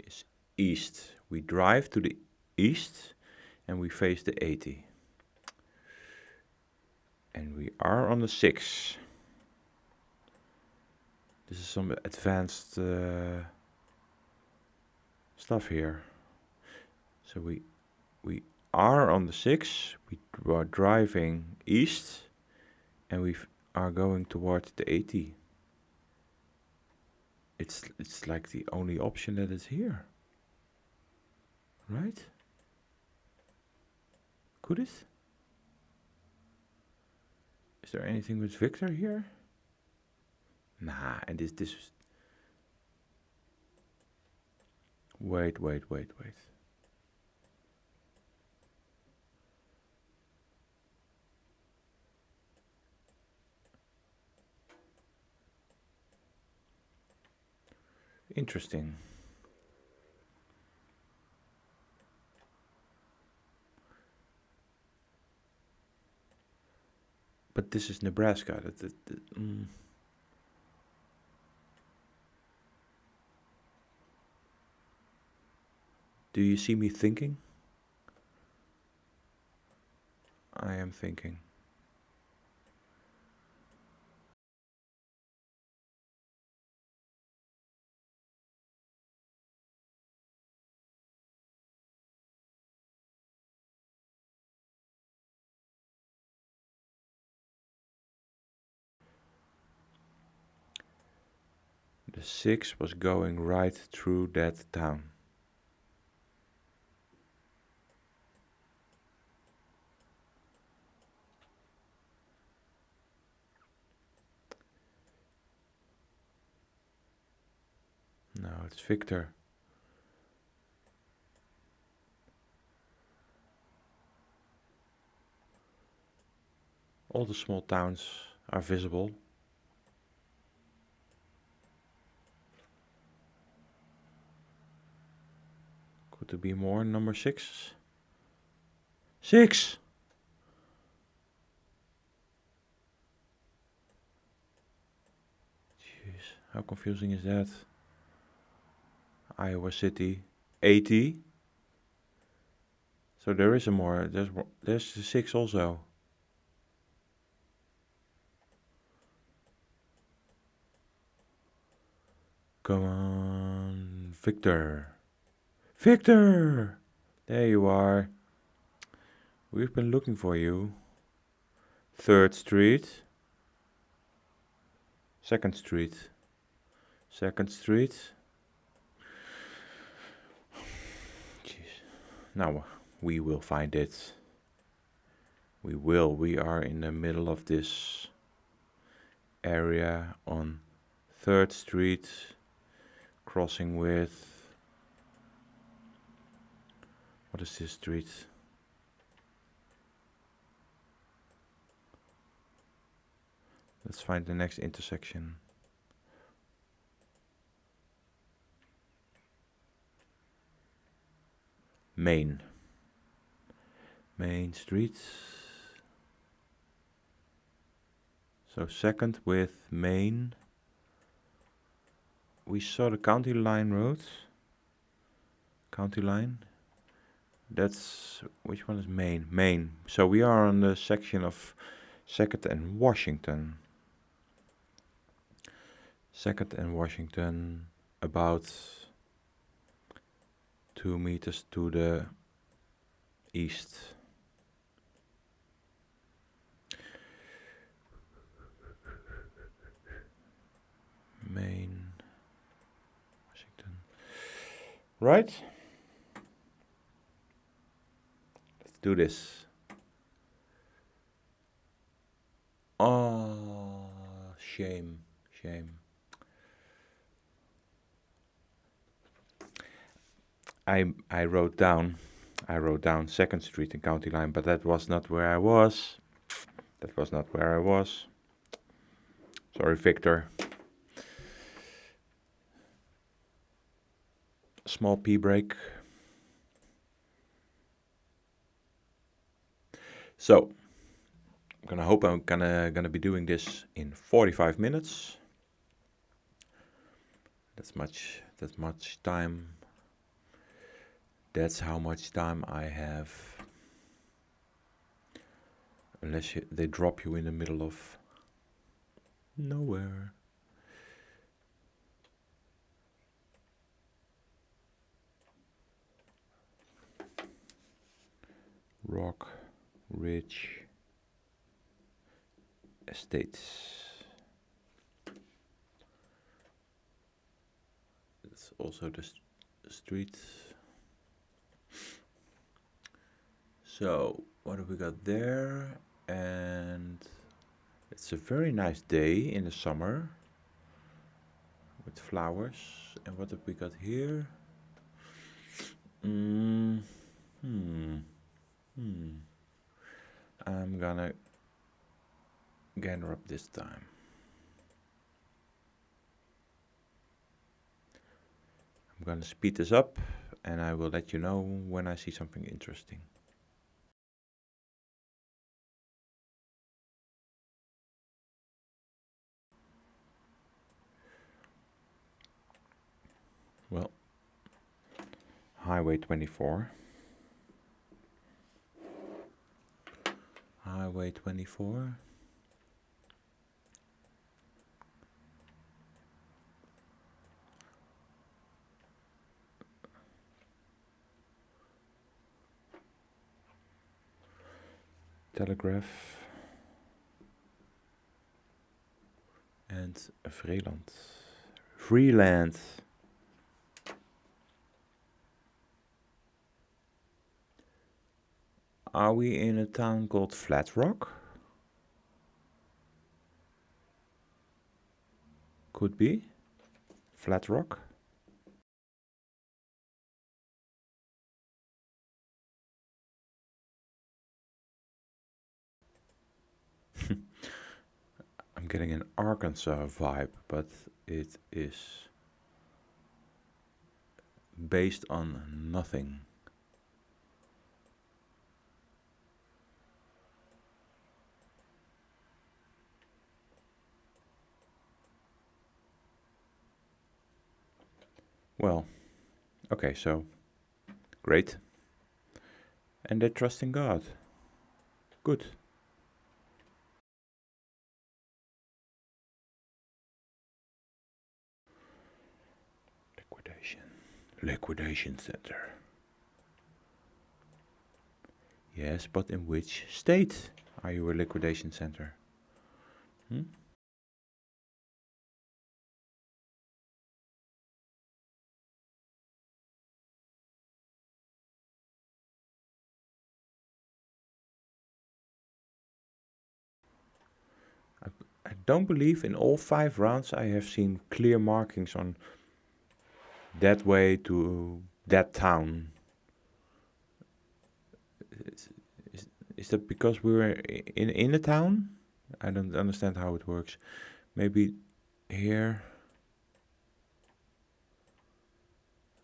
is east. We drive to the east and we face the 80. And we are on the 6. This is some advanced stuff here. So we are on the 6, we are driving east, and we are going towards the 80. It's like the only option that is here, right? Could it? Is there anything with Victor here? Nah, and this. Wait. Interesting. But this is Nebraska. Do you see me thinking? I am thinking. The 6 was going right through that town. No, it's Victor. All the small towns are visible. Could there be more? Number 6? 6! Jeez, how confusing is that? Iowa City, 80. So there is a more. There's the 6 also. Come on, Victor. Victor! There you are. We've been looking for you. 3rd Street. 2nd Street. 2nd Street. Jeez. Now we will find it. We will. We are in the middle of this area on 3rd Street, crossing with. What is this street? Let's find the next intersection. Main Street. So 2nd with Main. We saw the County Line road. County Line. That's, which one is Main? Main. So we are on the section of 2nd and Washington. 2nd and Washington, about 2 meters to the east. Main, Washington. Right? Let's do this. Oh, shame. I wrote down 2nd Street and County Line, but that was not where I was. Sorry, Victor. Small pee break. So, I'm gonna be doing this in 45 minutes. That's much time. That's how much time I have. Unless they drop you in the middle of nowhere. Rock Ridge Estates. It's also the street. So what have we got there? And it's a very nice day in the summer with flowers. And what have we got here? I'm gonna gather up this time. I'm gonna speed this up and I will let you know when I see something interesting. Well, Highway 24. Highway 24. Telegraph. And Vreeland. Freeland. Are we in a town called Flat Rock? Could be. Flat Rock. I'm getting an Arkansas vibe, but it is based on nothing. Well, okay, so great. And they trust in God. Good. Liquidation center. Yes, but in which state are you a liquidation center? I don't believe in all 5 rounds I have seen clear markings on that way to that town. Is that because we were in a town? I don't understand how it works. Maybe here.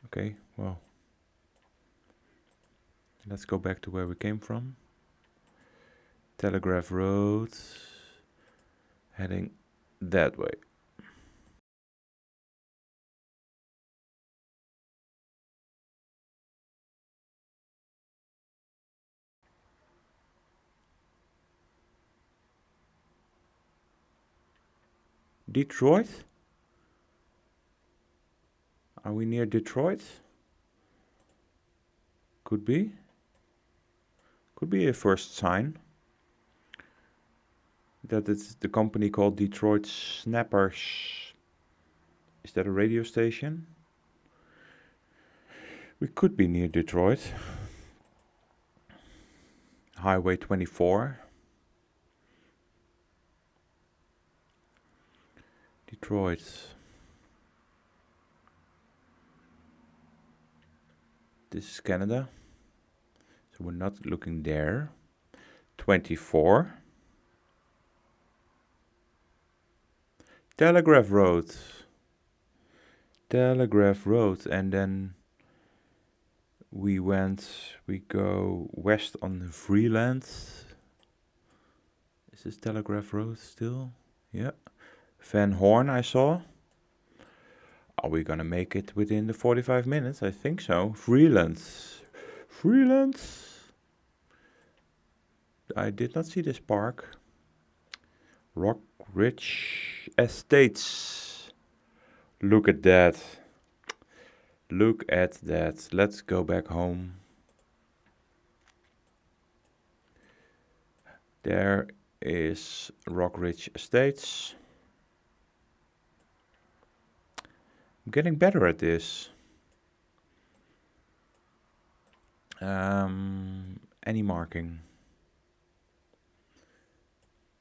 Okay, well. Let's go back to where we came from. Telegraph Road. Heading that way. Detroit? Are we near Detroit? Could be. Could be a first sign that it's the company called Detroit Snappers. Is that a radio station? We could be near Detroit. Highway 24. Detroit. This is Canada. So we're not looking there. 24. Telegraph Road. Telegraph Road. And then we go west on Freeland. Is this Telegraph Road still? Yeah. Van Horn I saw. Are we gonna make it within the 45 minutes? I think so. Freelance. Freelance. I did not see this park. Rock Ridge Estates. Look at that. Look at that. Let's go back home. There is Rock Ridge Estates. I'm getting better at this. Any marking?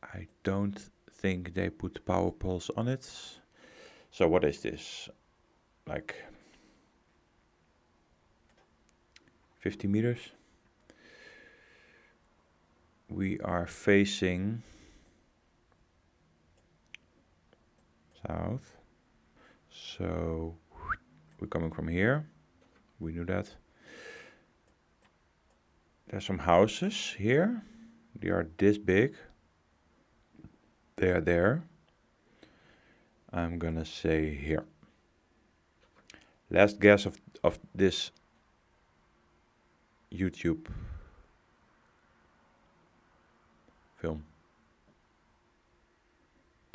I don't think they put power poles on it. So what is this? Like 50 meters? We are facing south. So we're coming from here. We knew that. There's some houses here. They are this big. They are there. I'm gonna say here. Last guess of this YouTube film.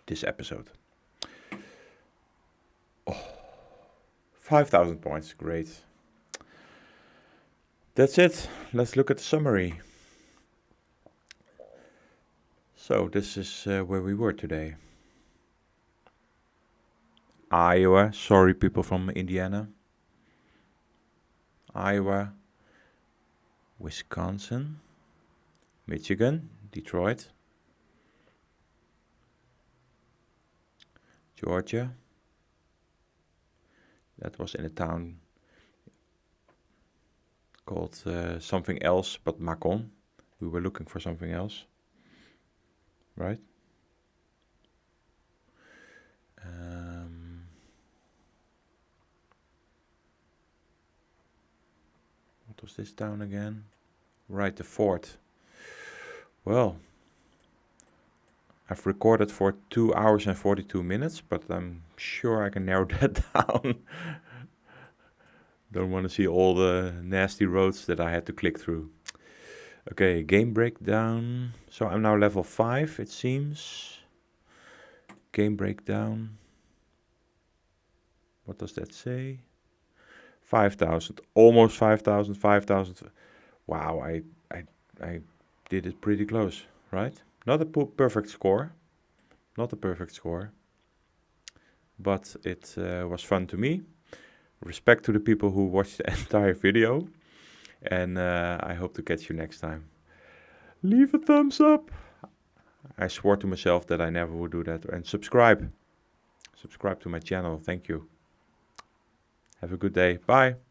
This episode. Oh, 5,000 points. Great. That's it. Let's look at the summary. So this is where we were today. Iowa. Sorry, people from Indiana. Iowa. Wisconsin. Michigan. Detroit. Georgia. That was in a town called something else, but Macon. We were looking for something else, right? What was this town again? Right, the fort. Well, I've recorded for 2 hours and 42 minutes, but I'm sure I can narrow that down. Don't want to see all the nasty roads that I had to click through. Okay, game breakdown. So I'm now level 5, it seems. Game breakdown. What does that say? 5,000, almost 5,000, 5,000. Wow, I did it pretty close, right? Not a perfect score. Not a perfect score. But it was fun to me. Respect to the people who watched the entire video. And I hope to catch you next time. Leave a thumbs up. I swore to myself that I never would do that. And subscribe. Subscribe to my channel. Thank you. Have a good day. Bye.